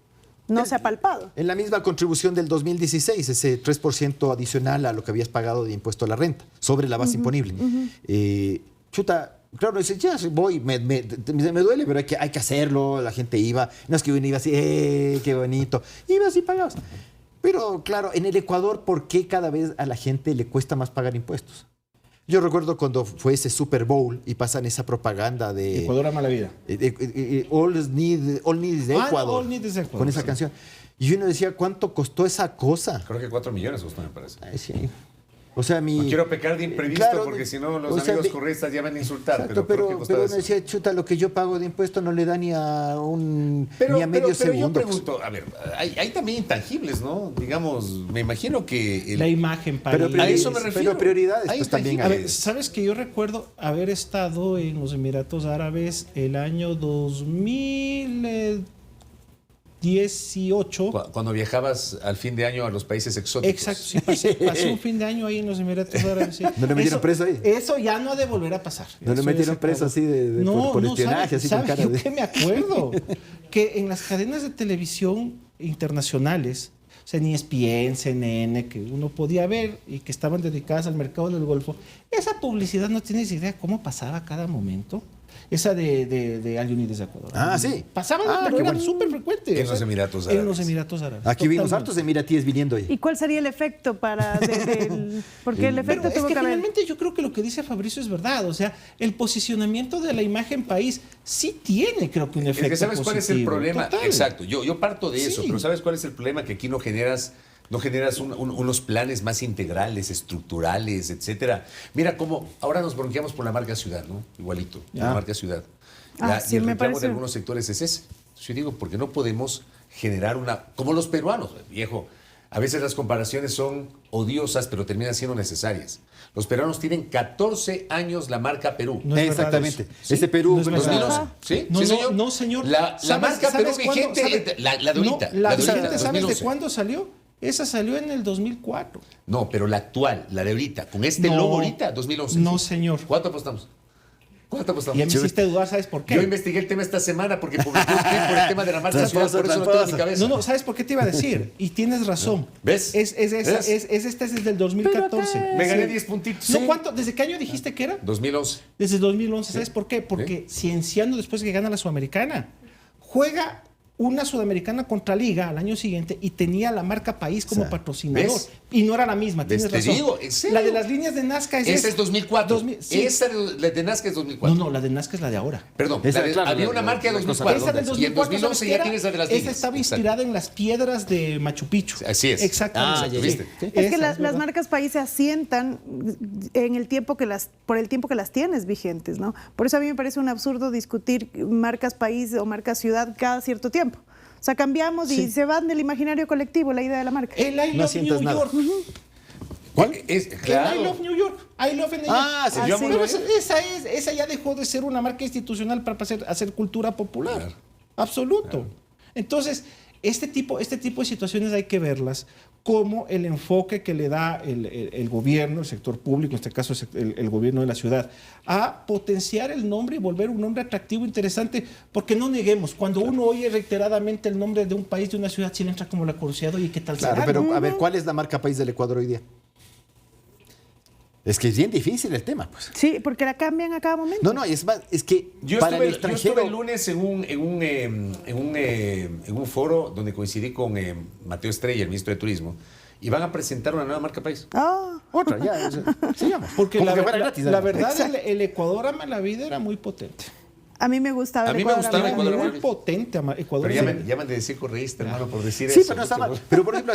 no se ha palpado. En la misma contribución del 2016, ese 3% adicional a lo que habías pagado de impuesto a la renta, sobre la base imponible. Claro, dice, ya voy, me duele, pero hay que hacerlo, la gente iba, no es que iba así, qué bonito, ibas y pagabas. Pero claro, en el Ecuador, ¿por qué cada vez a la gente le cuesta más pagar impuestos? Yo recuerdo cuando fue ese Super Bowl y pasan esa propaganda de Ecuador ama la vida. All Need is Ecuador, All Need is Ecuador, con esa sí. canción. Y uno decía, ¿cuánto costó esa cosa? Creo que 4 millones costó, me parece. Ay, sí. O sea, No quiero pecar de imprevisto Claro, porque si no los o sea, amigos correístas ya van a insultar. Exacto, pero creo que pero costaba uno eso. decía, chuta, lo que yo pago de impuesto no le da ni a medio Pero segundo. yo pregunto, a ver, hay también intangibles, ¿no? Digamos, me imagino que... La imagen, país. Pero a eso me refiero. Pero prioridades, Hay pues también intangibles. A ver, ¿sabes que yo recuerdo haber estado en los Emiratos Árabes el año 2018? Cuando viajabas al fin de año a los países exóticos. Exacto, sí, pasé un fin de año ahí en los Emiratos Árabes. Sí. ¿No le metieron preso ahí? Eso ya no ha de volver a pasar. ¿No le Eso metieron ya se preso acabó. así por espionaje, así con cara yo de... que me acuerdo que en las cadenas de televisión internacionales, o sea, ni ESPN, CNN, que uno podía ver y que estaban dedicadas al mercado del Golfo, esa publicidad no tienes idea cómo pasaba cada momento. Esa de All You Need is Ecuador. Ah, sí. Pasaban, Ah, pero qué era bueno. súper frecuente. En los Emiratos Árabes. En los Emiratos Árabes. Aquí vimos totalmente. hartos emiratíes viniendo ahí. ¿Y cuál sería el efecto porque el efecto Pero es tuvo que que haber. finalmente yo creo que lo que dice Fabricio es verdad. O sea, el posicionamiento de la imagen país sí tiene, creo que un Es efecto que ¿sabes cuál es el positivo. problema? Total. Exacto, yo parto de eso, Sí. pero ¿sabes cuál es el problema? Que aquí no generas unos planes más integrales, estructurales, etcétera. Mira cómo ahora nos bronqueamos por la marca ciudad, ¿no? Igualito, Ya. la marca ciudad. Sí, y el me reclamo parece. de algunos sectores es ese. Yo digo, porque no podemos generar como los peruanos, viejo. A veces las comparaciones son odiosas, pero terminan siendo necesarias. Los peruanos tienen 14 años la marca Perú. No es verdad Exactamente. eso. Ese Perú... No es verdad. 2011. Ajá. ¿Sí? No, ¿Sí, no, señor? no, señor. La ¿Sabes- marca Perú sabes cuándo? vigente, ¿Sabes? la de ahorita. No, la de ahorita, vigente, ¿sabes de 2011. cuándo salió? Esa salió en el 2004. No, pero la actual, la de ahorita, con este No. logo ahorita, 2011. No, señor. ¿Cuánto apostamos? ¿Cuánto apostamos? Y me hiciste dudar, ¿sabes por qué? Yo investigué el tema esta semana porque publiqué un tweet por el tema de la marca ciudad, por eso no tengo en mi cabeza. No, ¿sabes por qué te iba a decir? Y tienes razón. ¿Ves? Este es desde el 2014. Me gané Sí. 10 puntitos. No, ¿cuánto? ¿Desde qué año dijiste que era? 2011. Desde 2011. ¿Sabes por qué? Porque Cienciano, después que gana la Sudamericana, juega una Sudamericana contra Liga al año siguiente y tenía la marca País como O sea, patrocinador. ¿ves? Y no era la misma, ¿Ves? tienes Te razón. digo, ¿en serio? La de las líneas de Nazca es Esa es 2004. 2000, sí. Esa de Nazca es 2004. No, la de Nazca es la de ahora. Perdón, Esa, claro, había una marca de 2004. Esa del 2004, y en 2011 ¿sabes qué ya era? tienes la de las Esa líneas. estaba Exacto. inspirada en las piedras de Machu Picchu. Así es. Exactamente. Ah, ya, ¿viste? Sí. Es que Esa las verdad. marcas país se asientan en el tiempo por el tiempo que las tienes vigentes, ¿no? Por eso a mí me parece un absurdo discutir marcas país o marcas ciudad cada cierto tiempo. O sea, cambiamos y Sí. se van del imaginario colectivo la idea de la marca. El I No Love sientas New nada. York. ¿Cuál? Claro. I Love New York. I Love en ella. Ah, sí, yo amo Pero Nueva esa ya dejó de ser una marca institucional para hacer cultura popular. Claro. Absoluto. Entonces, este tipo de situaciones hay que verlas como el enfoque que le da el gobierno, el sector público, en este caso el gobierno de la ciudad, a potenciar el nombre y volver un nombre atractivo, interesante, porque no neguemos, cuando uno oye reiteradamente el nombre de un país, de una ciudad, sí le entra como la curiosidad, oye, ¿qué tal Claro, será? pero a ver, ¿cuál es la marca país del Ecuador hoy día? Es que es bien difícil el tema, pues. Sí, porque la cambian a cada momento. No, es más, es que Yo para el estuve extranjero... el lunes en un foro donde coincidí con Mateo Estrella, el ministro de Turismo, y van a presentar una nueva marca país. Ah, Otra, ya, o sea, sigamos. Porque Como la, que fuera la- gratis, la ¿no? verdad, el Ecuador ama la vida era muy potente. a mí me gustaba. A el mí me Ecuador, gustaba la el verdad. Ecuador. Muy potente Ecuador. Pero llaman de decir correísta, hermano, por decir Sí, eso. pero no está mal. Pero por ejemplo,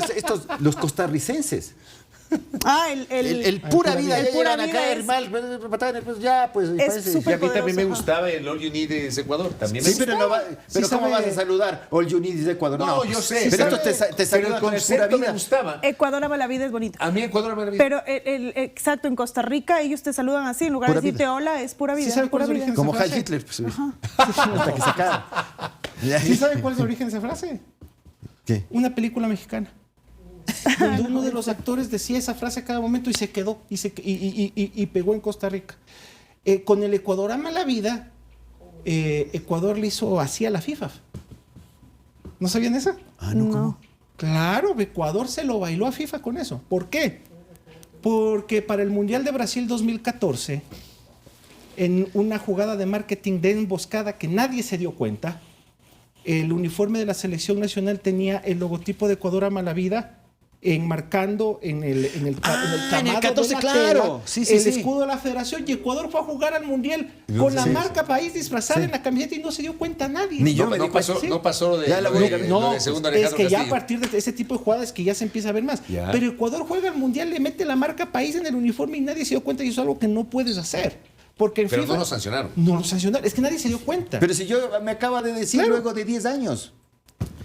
los costarricenses, Ah, el pura vida, El ya pura llegan a vida caer es- mal, pues ya, pues Es parece- Y a súper mí también me poderoso, gustaba el All You Need es Ecuador. También me Sí, pero, no va, pero ¿cómo sabe- vas a saludar All You Need is Ecuador? No, yo sé. Pero pero- esto te pero saluda el con el pura concepto me vida. gustaba. Ecuador ama la vida es bonito. A mí Ecuador me Pero exacto, en Costa Rica ellos te saludan así, en lugar Pura de decirte vida. hola, es pura vida. ¿Sí sabe pura cuál es el vida. origen? Como esa Heil frase? Hitler, pues, hasta que se acaba. ¿Sí sabe cuál es el origen de esa frase? ¿Qué? Una película mexicana. Donde uno de los actores decía esa frase a cada momento y se quedó y pegó en Costa Rica. Con el Ecuador ama la vida, Ecuador le hizo así a la FIFA. ¿No sabían esa? Ah, no, ¿cómo? No. Claro, Ecuador se lo bailó a FIFA con eso. ¿Por qué? Porque para el Mundial de Brasil 2014, en una jugada de marketing de emboscada que nadie se dio cuenta, el uniforme de la selección nacional tenía el logotipo de Ecuador ama la vida enmarcando en el en el camado 14, de la claro. tela, Sí, sí, el sí. escudo de la federación, y Ecuador fue a jugar al Mundial con la marca país disfrazada en la camiseta y no se dio cuenta nadie. Ni yo No, me no di cuenta. pasó, sí. no pasó lo de, Ya la lo voy de- a- lo No, de segundo es Alejandro que ya a Castillo. partir de ese tipo de jugadas que ya se empieza a ver más. Ya. Pero Ecuador juega al Mundial, le mete la marca país en el uniforme y nadie se dio cuenta, y eso es algo que no puedes hacer. Porque en Pero FIFA no lo sancionaron. No lo sancionaron, es que nadie se dio cuenta. Pero si yo me acaba de decir Claro. luego de 10 años.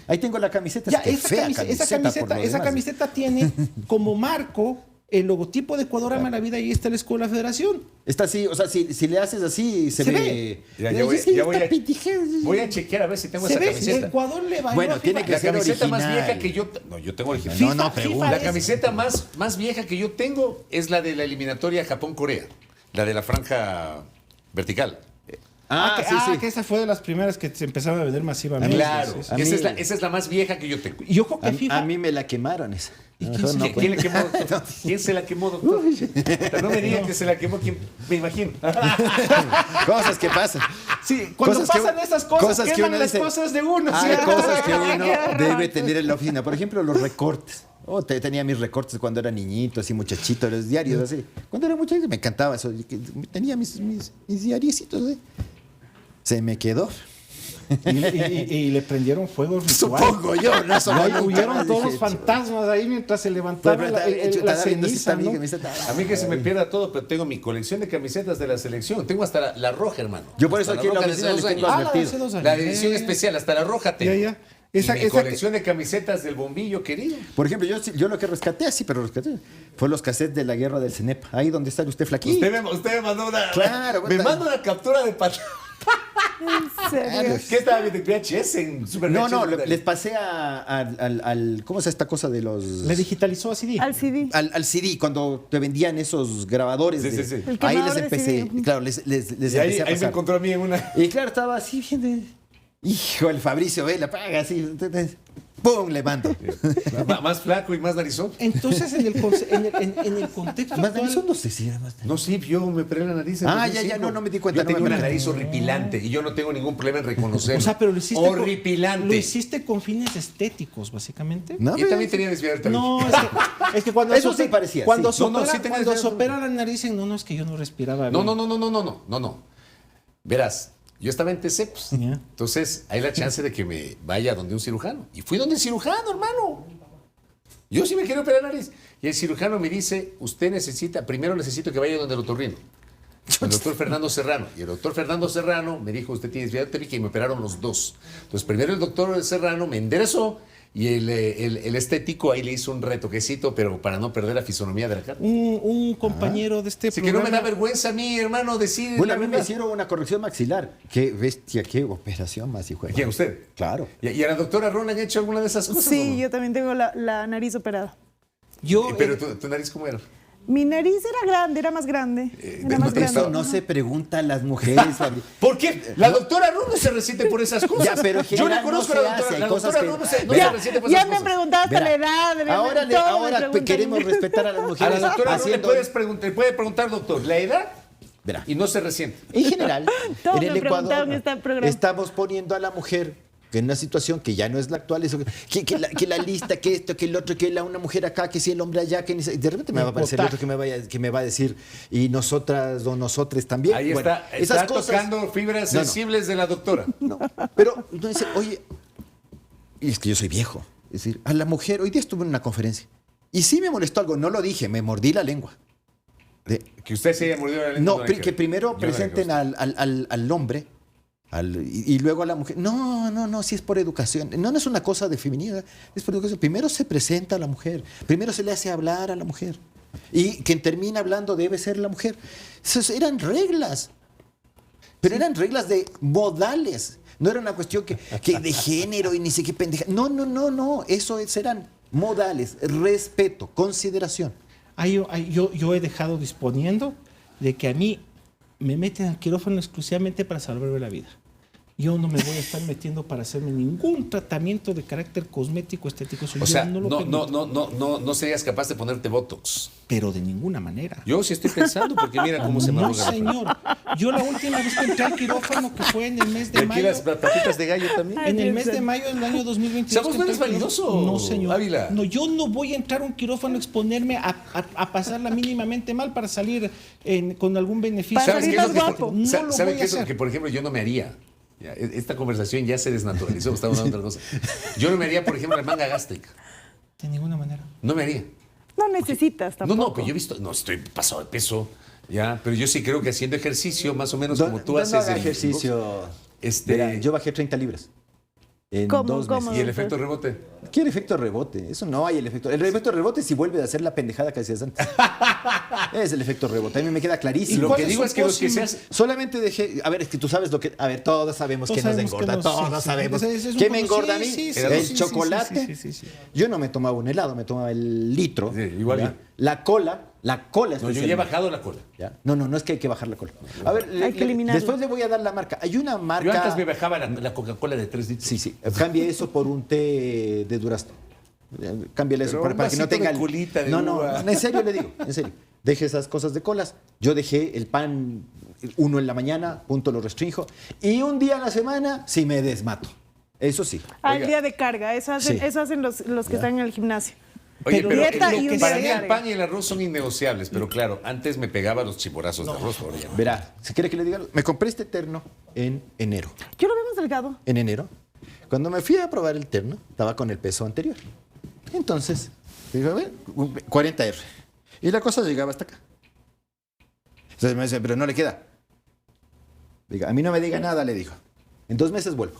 Ahí tengo la camiseta. Ya, Qué esa fea camiseta, por lo esa demás. camiseta tiene como marco el logotipo de Ecuador Ama la Vida, y ahí está el escudo de la federación. Está así, o sea, si le haces así, se Se ve. ve. Ya, Pero sí, ya está pitije. voy a chequear a ver si tengo Se esa ve, camiseta. Ecuador le bailó Bueno, a tiene FIFA. que La ser camiseta más original. vieja que yo... No, yo tengo original. FIFA- No, pregunta. La es- camiseta más vieja que yo tengo es la de la eliminatoria Japón-Corea. La de la franja vertical. Que esa fue de las primeras que se empezaron a vender masivamente. Claro. Sí, sí. A mí- Esa es la más vieja que yo tengo. Y ojo que FIFA... A mí me la quemaron esa. Mejor no ¿Quién cuento. le quemó, doctor? ¿Quién se la quemó, doctor? No me diga que se la quemó, ¿quién? Me imagino. Cosas que pasan. Sí, cuando Cosas que- pasan esas cosas, que queman uno las dice, cosas de uno. Hay ¿sí? cosas que uno Qué horror. debe tener en la oficina. Por ejemplo, los recortes. Tenía mis recortes cuando era niñito, así muchachito, los diarios así. Cuando era muchachito me encantaba eso. Tenía mis diariecitos. ¿Eh? Se me quedó. Y le prendieron fuego ritual. Supongo yo. No, eso Ahí nunca huyeron más todos dije, los fantasmas ahí mientras se Pues, levantaba pero la estaba viendo si ceniza, está mi ¿no? camiseta. A mí que se me pierda todo, pero tengo mi colección de camisetas de la selección. Tengo hasta la roja, hermano. Yo por Hasta eso aquí en la roja de oficina hace les 2 tengo años. Ah, la de hace advertido. 2 años. La edición especial, hasta la roja tengo. Ya. Esa- Y mi esa- colección de camisetas del bombillo querido. Por ejemplo, yo lo que rescaté, así, pero rescaté, fue los cassettes de la guerra del CENEP. Ahí donde está usted flaquito. Usted me mandó una. Claro, me manda una captura de pantalla. ¿En serio? ¿Qué estaba viendo en VHS? En Super No, VHS? no, les pasé al ¿cómo es esta cosa de los...? Le digitalizó a CD. Al CD. Al CD, cuando te vendían esos grabadores. Sí, sí, sí. El Ahí quemador les de empecé, CD. claro, les Y empecé ahí a me pasar. encontró a mí en una. Y claro, estaba así, bien de... Hijo, el Fabricio Vela, paga así. ¡Pum! Le mando. Más flaco y más narizón. Entonces, en el contexto Más actual, narizón, no sé si era más narizón. No, sí, yo me operé la nariz. Ah, en ya, 2005. no me di cuenta, Yo no tengo me una acuerdo. nariz horripilante y yo no tengo ningún problema en reconocerlo. o sea, pero lo hiciste horripilante. lo hiciste con fines estéticos, básicamente. No, Y pero- también tenía desviado también. No, es que cuando Eso se- sí parecía, cuando sí. se No, no, opera- sí tenía cuando se desviado. opera la nariz, no, es que yo no respiraba No, bien. no. Verás, yo estaba en TCEPS. Ya. Entonces, hay la chance de que me vaya donde un cirujano. Y fui donde el cirujano, hermano. Yo sí me quiero operar la nariz. Y el cirujano me dice, primero necesito que vaya donde el otorrino. El doctor Fernando Serrano. Y el doctor Fernando Serrano me dijo, usted tiene desviado pélvica, y me operaron los dos. Entonces, primero el doctor Serrano me enderezó y el estético ahí le hizo un retoquecito, pero para no perder la fisonomía de la cara. Un compañero de este Así que no me da programa- vergüenza a mí, hermano, decir Bueno, la a mí me verdad. hicieron una corrección maxilar. Qué bestia, qué operación más, hijo de... ¿Quién, usted? Claro. ¿Y a la doctora Ron le han hecho alguna de esas cosas? o Sí, no? yo también tengo la nariz operada. Yo, Pero tu nariz, ¿cómo era? Mi nariz era grande, era más grande. Era más Eso grande. no se pregunta a las mujeres, Fabri. ¿Por qué? La doctora Ron no se resiente por esas cosas. Ya, pero en yo general le conozco no a se la doctora. hace, hay La cosas doctora que- Ron no Verá, se resiente por Ya esas me cosas. preguntaste Verá, la edad. Ahora, todo me ahora preguntan. queremos respetar a las A mujeres. la doctora Ron le haciendo- puede preguntar, doctor, la edad Verá. y no se resiente. En general, Todos en el me preguntaron Ecuador en este programa. estamos poniendo a la mujer en una situación que ya no es la actual, eso, que la lista, que esto, que el otro, que una mujer acá, que si el hombre allá, que ni se- de repente me va a aparecer el otro que me va a decir, y nosotras o nosotres también. Ahí Bueno, está, esas está cosas- tocando fibras No, no. sensibles de la doctora. No, pero no dice, oye, y es que yo soy viejo. Es decir, a la mujer, hoy día estuve en una conferencia y sí me molestó algo, no lo dije, me mordí la lengua. Que usted se haya mordido la lengua. No, no le que creo. primero Yo no le presenten creo. al hombre y luego a la mujer. No, si es por educación. No es una cosa de feminidad, es por educación. Primero se presenta a la mujer, primero se le hace hablar a la mujer. Y quien termina hablando debe ser la mujer. Esas eran reglas. Pero eran reglas de modales. No era una cuestión que de género y ni sé qué pendeja. No. Eso eran modales, respeto, consideración. yo he dejado disponiendo de que a mí me meten al quirófano exclusivamente para salvarme la vida. Yo no me voy a estar metiendo para hacerme ningún tratamiento de carácter cosmético, estético. Eso O sea, yo no lo permito. no serías capaz de ponerte Botox. Pero de ninguna manera. Yo sí estoy pensando, porque mira cómo se me No, arruga la frente. señor. Yo la última vez que entré al quirófano, que fue en el mes Y de aquí mayo. las patitas de gallo también. En el mes de mayo del año 2022. Somos que entré menos al quirófano. vanidoso, No, señor. Ávila. No, yo no voy a entrar a un quirófano a exponerme a pasarla mínimamente mal para salir con algún beneficio. Para ¿Sabes qué salir es más lo que, guapo. No sa- lo ¿sabe voy qué a es lo hacer. que, por ejemplo, yo no me haría? Ya, esta conversación ya se desnaturalizó, estamos hablando de otra cosa. Yo no me haría, por ejemplo, la manga gástrica. De ninguna manera. No me haría. No necesitas tampoco. No, pero yo he visto, no, estoy pasado de peso, ya, pero yo sí creo que haciendo ejercicio, más o menos como tú No haces. haga el- ejercicio. Este- Verá, yo bajé 30 libras. En ¿Cómo, 2 meses. cómo? Y el efecto rebote. ¿Qué efecto rebote? Eso no hay el efecto. El efecto rebote es si vuelve a hacer la pendejada que hacías antes. Es el efecto rebote. A mí me queda Y clarísimo. lo que cuáles digo son es que los que se pócimas? hacen. Solamente dejé. A ver, es que tú sabes lo que. A ver, todos sabemos Todos que nos sabemos que engorda. nos- Todos sí, sabemos. ese es un ¿Qué me poco- engorda a mí? sí, sí, el sí, chocolate. sí. Yo no me tomaba un helado, me tomaba el litro. Sí, igual ¿ya? yo. La cola No, yo ya he especialmente. bajado la cola. ¿Ya? No es que hay que bajar la cola. A ver, Hay que eliminarla. después le voy a dar la marca. Hay una marca. Yo antes me bajaba la Coca-Cola de 3 litros. Sí. Cambie eso por un té de durazno. Cámbiale eso Pero para, un para que no vasito tenga. de culita de no, uva. en serio le digo, en serio. Deje esas cosas de colas. Yo dejé el pan uno en la mañana, punto, lo restringo. Y un día a la semana sí me desmato. Eso sí. Ah, Oiga. el día de carga. Eso hacen, Sí. eso hacen los que están en el gimnasio. Oye, Pero pero dieta lo y que un para día mí de el carga. pan y el arroz son innegociables, pero claro, antes me pegaba los chiborazos de arroz, ahora ya no. Verá, si quiere que le diga, algo, me compré este terno en enero. Yo lo veo más delgado. En enero, cuando me fui a probar el terno, estaba con el peso anterior. Entonces, digo, a ver, 40R. Y la cosa llegaba hasta acá. Entonces me dice, pero no le queda. Diga, a mí no me diga nada, le digo. En 2 meses vuelvo.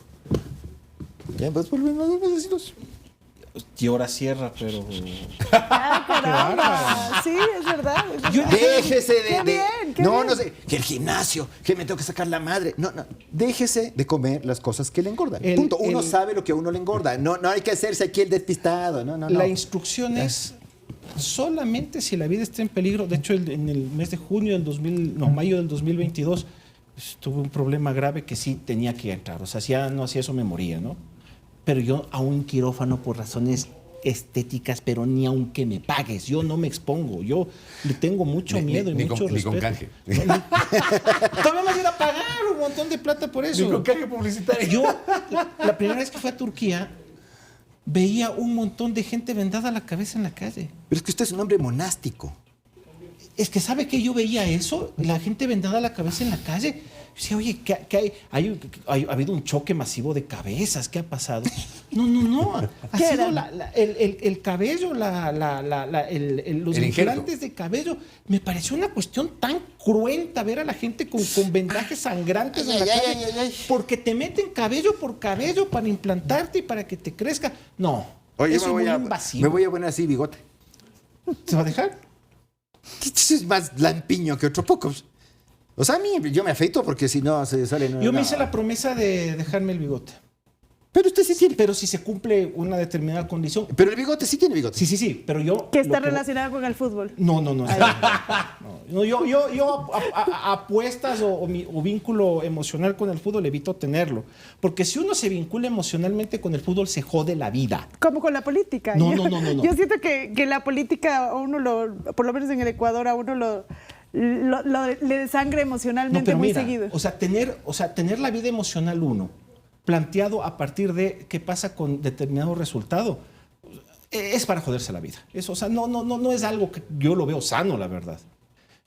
Ya, pues volvemos 2 meses. Y ahora cierra, pero. Ah, caramba. Sí, es verdad. Déjese de. Qué bien, qué no, bien. no sé. Que el gimnasio, que me tengo que sacar la madre. No. Déjese de comer las cosas que le engordan. Punto. Uno sabe lo que a uno le engorda. No hay que hacerse aquí el despistado. No. La instrucción es solamente si la vida está en peligro. De hecho, en el mes de junio mayo del 2022, tuve un problema grave que sí tenía que entrar. O sea, si ya no hacía eso, me moría, ¿no? Pero yo a un quirófano por razones estéticas, pero ni aunque me pagues, yo no me expongo. Yo le tengo mucho miedo y mucho Ni con respeto. canje. Todavía me voy a ir a pagar un montón de plata por eso. Ni con canje publicitario. Yo, la primera vez que fui a Turquía, veía un montón de gente vendada a la cabeza en la calle. Pero es que usted es un hombre monástico. Es que ¿sabe que yo veía eso? La gente vendada a la cabeza en la calle. Yo decía, oye, ¿qué hay? Ha habido un choque masivo de cabezas. ¿Qué ha pasado? No. Ha ¿Qué sido era? el cabello, los El injerto. implantes de cabello. Me pareció una cuestión tan cruenta ver a la gente con vendajes sangrantes en la calle. Porque te meten cabello por cabello para implantarte y para que te crezca. No, Oye, eso es muy invasivo. me voy a poner así bigote. ¿Se va a dejar? Este es más lampiño que otro poco. O sea, a mí yo me afeito porque si no se sale. Yo me hice la promesa de dejarme el bigote. Pero usted sí tiene. Pero si se cumple una determinada condición. Pero el bigote sí tiene bigote. Sí, pero yo... Que está lo que- relacionada con el fútbol. No. No, yo apuestas o vínculo emocional con el fútbol evito tenerlo. Porque si uno se vincula emocionalmente con el fútbol, se jode la vida. Como con la política. No. Yo siento que la política, a uno por lo menos en el Ecuador, a uno le desangra emocionalmente muy seguido. O sea, tener la vida emocional uno planteado a partir de qué pasa con determinado resultado es para joderse la vida. Eso, o sea, no es algo que yo lo veo sano, la verdad.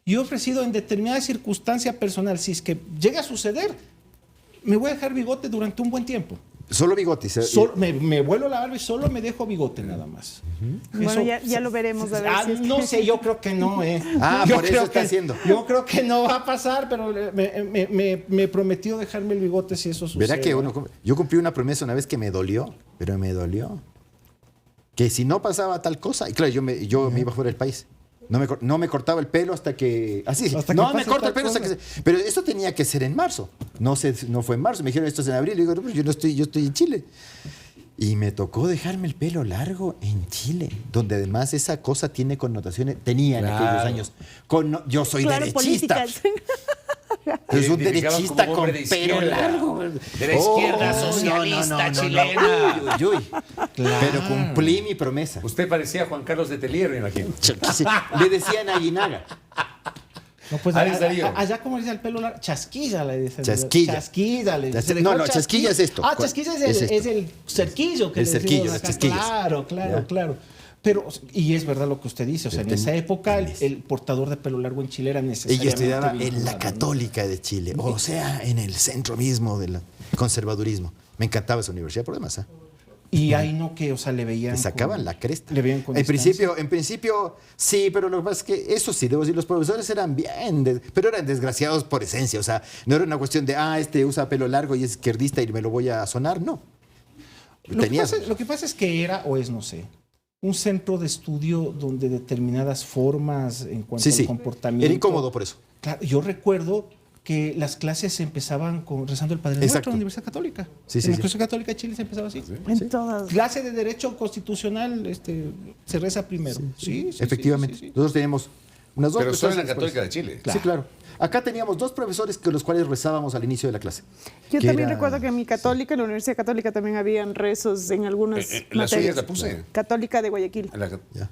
Yo he ofrecido en determinada circunstancia personal, si es que llega a suceder, me voy a dejar bigote durante un buen tiempo. Solo bigote. Me vuelo la barba y solo me dejo bigote nada más. Bueno, ya lo veremos. A ver si es que- No sé, yo creo que no. Ah, Yo por eso creo está que- haciendo. Yo creo que no va a pasar, pero me prometió dejarme el bigote si eso sucede. Verá que yo cumplí una promesa una vez que me dolió, pero me dolió. Que si no pasaba tal cosa, y claro, yo me iba fuera del país. No me cortaba el pelo hasta que... Así, Hasta que no me pase corta el tal pelo hasta cosa. que... Pero eso tenía que ser en marzo. No fue en marzo. Me dijeron esto es en abril. Y digo, no, pero yo estoy en Chile. Y me tocó dejarme el pelo largo en Chile, donde además esa cosa tiene connotaciones, tenía en Claro. aquellos años. Yo soy Claro, derechista. políticas. Es un identificaban derechista como con hombre de pelo izquierda. largo. De la izquierda socialista chilena. Uy, uy, uy. Pero cumplí mi promesa. Usted parecía Juan Carlos de Telier, me imagino. Le decían Aguinaga. No, pues Alex Darío. allá como dice el pelo largo, chasquilla le dicen. Chasquilla. Chasquilla le dicen. No, chasquilla es esto. Ah, chasquilla Es esto. es el cerquillo que El le cerquillo, decimos las acá. chasquillas. Claro, claro, Ya. claro. Pero, y es verdad lo que usted dice, o sea, en esa época el portador de pelo largo en Chile era necesario. Ella estudiaba en la Católica de Chile, o sea, en el centro mismo del conservadurismo. Me encantaba esa universidad, por demás. Y ahí no que, o sea, le veían. Te sacaban la cresta. Le veían con En distancia. principio, sí, pero lo que pasa es que eso sí, debo decir, los profesores eran bien, pero eran desgraciados por esencia. O sea, no era una cuestión de, este usa pelo largo y es izquierdista y me lo voy a sonar, no. Lo que pasa es que era, o es, no sé, un centro de estudio donde determinadas formas en cuanto al comportamiento. Era incómodo por eso. Claro, yo recuerdo que las clases empezaban rezando el Padre Nuestro en la Universidad Católica. Sí, en la Universidad Católica de Chile se empezaba así. En todas. Clase de Derecho Constitucional se reza primero. Sí, Efectivamente. sí. Nosotros teníamos unas dos Pero solo en la profesores. Católica de Chile. Sí, claro. Acá teníamos dos profesores con los cuales rezábamos al inicio de la clase. Yo Que también era- recuerdo que en mi católica, en la Universidad Católica, también habían rezos en algunas La suya materias. la puse. Católica de Guayaquil. Ya.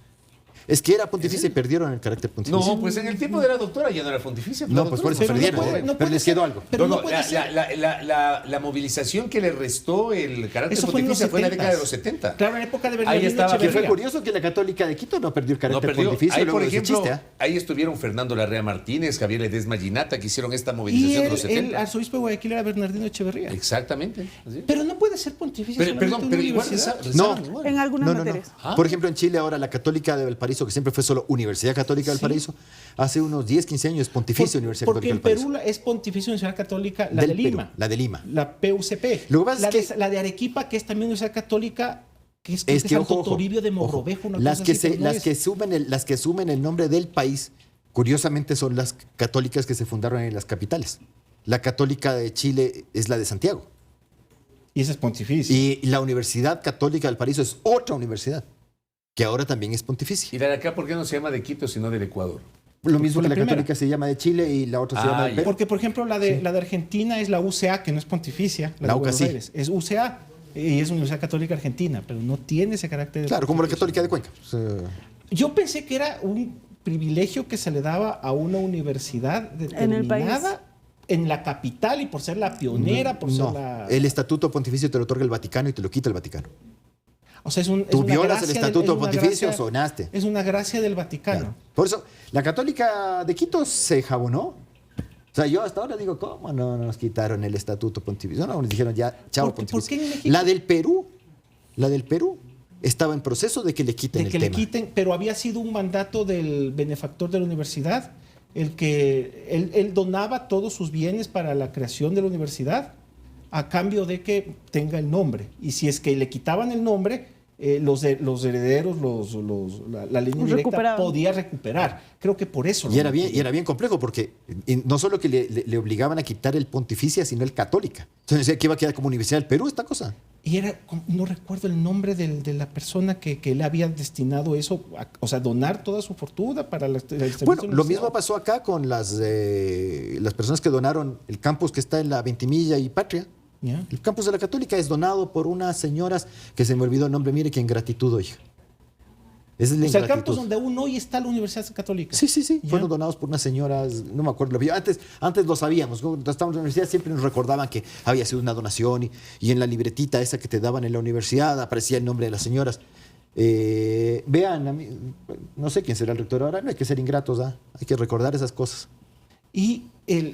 Es que era pontificia y perdieron el carácter pontificio. No, pues en el tiempo de la doctora ya no era pontificia. No, pues por eso Pero no perdieron. puede- no pero puede les ser- quedó algo. pero No, no puede ser. la movilización que le restó el carácter Eso fue en los pontificia fue en la 70s. década de los 70. Claro, en la época de Ahí Bernardino estaba, Que fue Echeverría. curioso que la Católica de Quito no perdió el No carácter perdió. pontificio Ahí, luego por de ese ejemplo, chiste. ahí estuvieron Fernando Larrea Martínez, Javier Ledesma Ginata, que hicieron esta Y movilización de los el 70. arzobispo de Guayaquil era Bernardino Echeverría. Exactamente. Así. Pero no puede ser pontificio Pero, solamente perdón, una pero igual universidad. rezaban No. igual. En algunas No. materias. Por ejemplo, en Chile ahora la Católica de Valparaíso, que siempre fue solo Universidad Católica de Valparaíso, hace unos 10, 15 años es Pontificia Universidad Porque Católica de en Valparaíso. Perú es Pontificia Universidad Católica, la Del de Lima. Perú, la de Lima. La PUCP. Lo que pasa es que- la de Arequipa, que es también Universidad Católica, que es, Es que, Santo ojo, Toribio de ojo, Mogrovejo, una las cosa que así, se- pero no las es. que asumen el nombre del país, curiosamente son las católicas que se fundaron en las capitales. La Católica de Chile es la de Santiago. Y esa es Pontificia. Y la Universidad Católica del Paraíso es otra universidad, que ahora también es pontificia. ¿Y la de acá por qué no se llama de Quito, sino del Ecuador? Lo mismo fue que la la primera. Católica se llama de Chile y la otra se llama de ya. Perú. Porque, por ejemplo, la de Argentina es la UCA, que no es Pontificia. La de UCA Buenos sí. Aires. Es UCA y es Universidad Católica Argentina, pero no tiene ese carácter de Claro, como la pontificia. Católica de Cuenca. O sea, Yo pensé que era un privilegio que se le daba a una universidad En el país. determinada en la capital y por ser la pionera, por ser no, la... el estatuto pontificio te lo otorga el Vaticano y te lo quita el Vaticano. O sea, es un, es Tú una violas gracia el del- estatuto es una pontificio, gracia- sonaste. Es una gracia del Vaticano. Claro. Por eso, la Católica de Quito se jabonó. O sea, yo hasta ahora digo, ¿cómo no nos quitaron el estatuto pontificio? No, nos dijeron ya, chao ¿Por qué pontificio. en México? La del Perú estaba en proceso de que le quiten De el que le tema. quiten, pero había sido un mandato del benefactor de la universidad, el que él donaba todos sus bienes para la creación de la universidad a cambio de que tenga el nombre. Y si es que le quitaban el nombre, los herederos, la línea directa Recuperaban. podía recuperar. Creo que por eso. Y era bien complejo porque no solo que le obligaban a quitar el pontificia, sino el católica. Entonces decía que iba a quedar como Universidad del Perú esta cosa. Y era, no recuerdo el nombre de la persona que le había destinado eso, o sea, donar toda su fortuna para el servicio Bueno, de la lo universidad. mismo pasó acá con las personas que donaron el campus que está en la Ventimilla y Patria. ¿Ya? El campus de la Católica es donado por unas señoras que se me olvidó el nombre, mire, que ingratitud, oiga. Esa es la O sea, el ingratitud. campus donde aún hoy está la Universidad Católica. Sí. Ya. Fueron donados por unas señoras, no me acuerdo. Antes lo sabíamos. Cuando estábamos en la universidad siempre nos recordaban que había sido una donación y en la libretita esa que te daban en la universidad aparecía el nombre de las señoras. Vean, a mí, no sé quién será el rector ahora, no hay que ser ingratos, ¿ah? Hay que recordar esas cosas.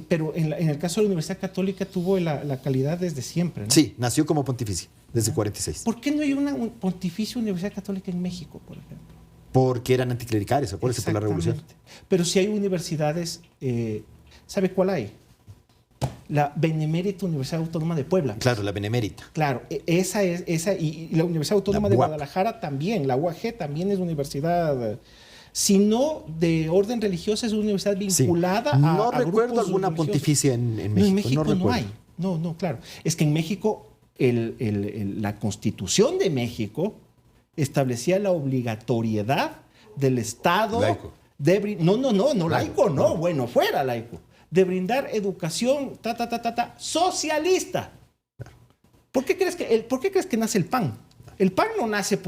Pero en el caso de la Universidad Católica tuvo la calidad desde siempre, ¿no? Sí, nació como pontificia desde 46. ¿Por qué no hay una pontificia Universidad Católica en México, por ejemplo? Porque eran anticlericales, acuérdense, por la revolución. Exactamente. Pero si hay universidades, ¿sabe cuál hay? La Benemérita Universidad Autónoma de Puebla. Claro, la benemérita. Claro, esa y la Universidad Autónoma La de UAP. Guadalajara también, la UAG también es universidad, si no de orden religiosa, es una universidad Sí. vinculada a No a recuerdo grupos alguna religiosos. pontificia en No, México. en México no, recuerdo. hay. No, claro. Es que en México, la Constitución de México establecía la obligatoriedad del Estado Laico. no laico, no, bueno, fuera laico, de brindar educación socialista. ¿Por qué crees que nace el PAN? El PAN no nace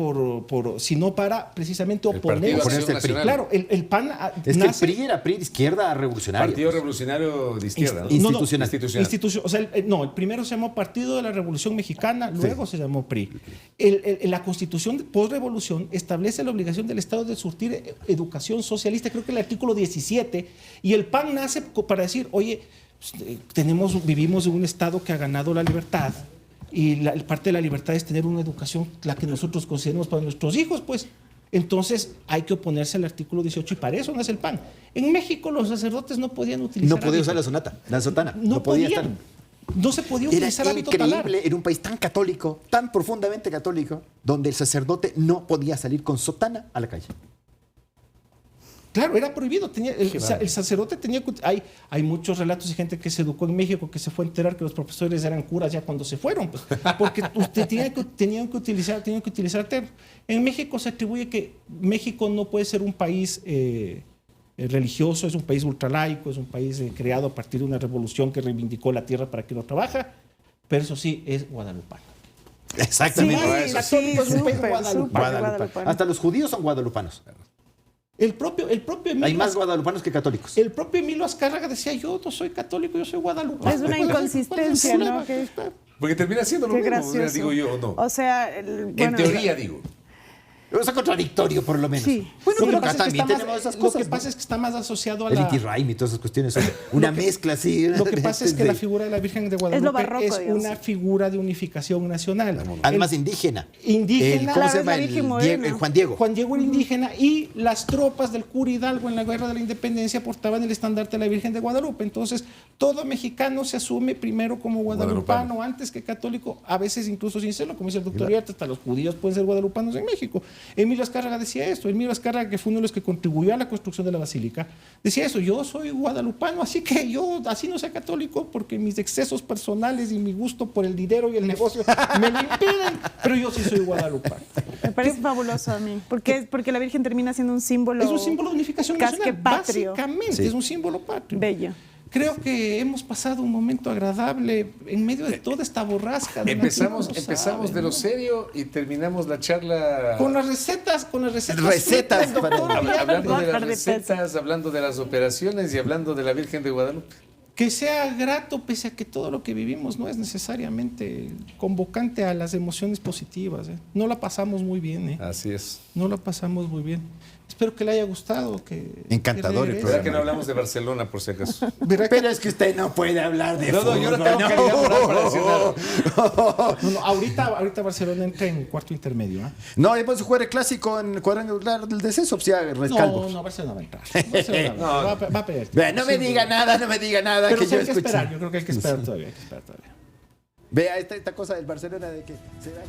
sino para precisamente oponerse. Claro, el PAN es nace, que el PRI era PRI de izquierda revolucionaria. Partido Revolucionario de Izquierda. Institucional. O sea, el primero se llamó Partido de la Revolución Mexicana, luego se llamó PRI. La Constitución post-revolución establece la obligación del Estado de surtir educación socialista, creo que el artículo 17, y el PAN nace para decir, oye, vivimos en un Estado que ha ganado la libertad, y parte de la libertad es tener una educación la que nosotros consideramos para nuestros hijos, pues entonces hay que oponerse al artículo 18 y para eso nace el PAN. En México los sacerdotes no podían utilizar no podían usar la sotana, no podía estar. No se podía utilizar hábito talar. Era increíble en un país tan católico, tan profundamente católico, donde el sacerdote no podía salir con sotana a la calle. Claro, era prohibido. El sacerdote tenía que... Hay muchos relatos de gente que se educó en México que se fue a enterar que los profesores eran curas ya cuando se fueron, pues, porque usted tenían que utilizar termo. En México se atribuye que México no puede ser un país religioso, es un país ultralaico, es un país creado a partir de una revolución que reivindicó la tierra para que no trabaja, pero eso sí, es guadalupano. Exactamente. Sí, católico es un país guadalupano. Hasta los judíos son guadalupanos. El propio Emilio, hay más guadalupanos que católicos. El propio Emilio Azcárraga decía, yo no soy católico, yo soy guadalupano. Es una inconsistencia, ¿no? Porque termina siendo lo mismo, digo yo, ¿o no? O sea, en teoría, digo. Es contradictorio, por lo menos. Sí. Bueno, pero también tenemos esas cosas. Lo que pasa es que está más asociado a el Inti Raymi y todas esas cuestiones. Una mezcla así. Lo que pasa es que la figura de la Virgen de Guadalupe es una figura de unificación nacional. Además indígena. ¿Cómo se llama? El Juan Diego. Juan Diego era indígena y las tropas del cura Hidalgo en la Guerra de la Independencia portaban el estandarte de la Virgen de Guadalupe. Entonces, todo mexicano se asume primero como guadalupano antes que católico, a veces incluso sin serlo, como dice el doctor Yarte, hasta los judíos pueden ser guadalupanos en México. Emilio Azcárraga decía esto. Emilio Azcárraga, que fue uno de los que contribuyó a la construcción de la basílica, decía eso: yo soy guadalupano, así que yo así no soy católico porque mis excesos personales y mi gusto por el dinero y el negocio me lo impiden, pero yo sí soy guadalupano. Me parece fabuloso a mí, porque la Virgen termina siendo un símbolo. Es un símbolo de unificación nacional, patrio. Básicamente es un símbolo patrio. Bello. Creo que hemos pasado un momento agradable en medio de toda esta borrasca. Empezamos de lo serio y terminamos la charla con las recetas. Recetas hablando de las recetas, hablando de las operaciones y hablando de la Virgen de Guadalupe. Que sea grato pese a que todo lo que vivimos no es necesariamente convocante a las emociones positivas. No la pasamos muy bien. Así es. No la pasamos muy bien. Espero que le haya gustado. Encantador. ¿Verdad que no hablamos de Barcelona, por si acaso? Pero es que usted no puede hablar de fútbol. No, yo no tengo calidad moral para decir nada. No, ahorita Barcelona entra en cuarto intermedio. No, después jugar el clásico en cuadrangular del descenso, o sea, rescalvo. No, Barcelona va a entrar. Va a perder. No me diga nada. Pero que yo hay que esperar, yo creo que hay que esperar todavía. Vea esta cosa del Barcelona de que se va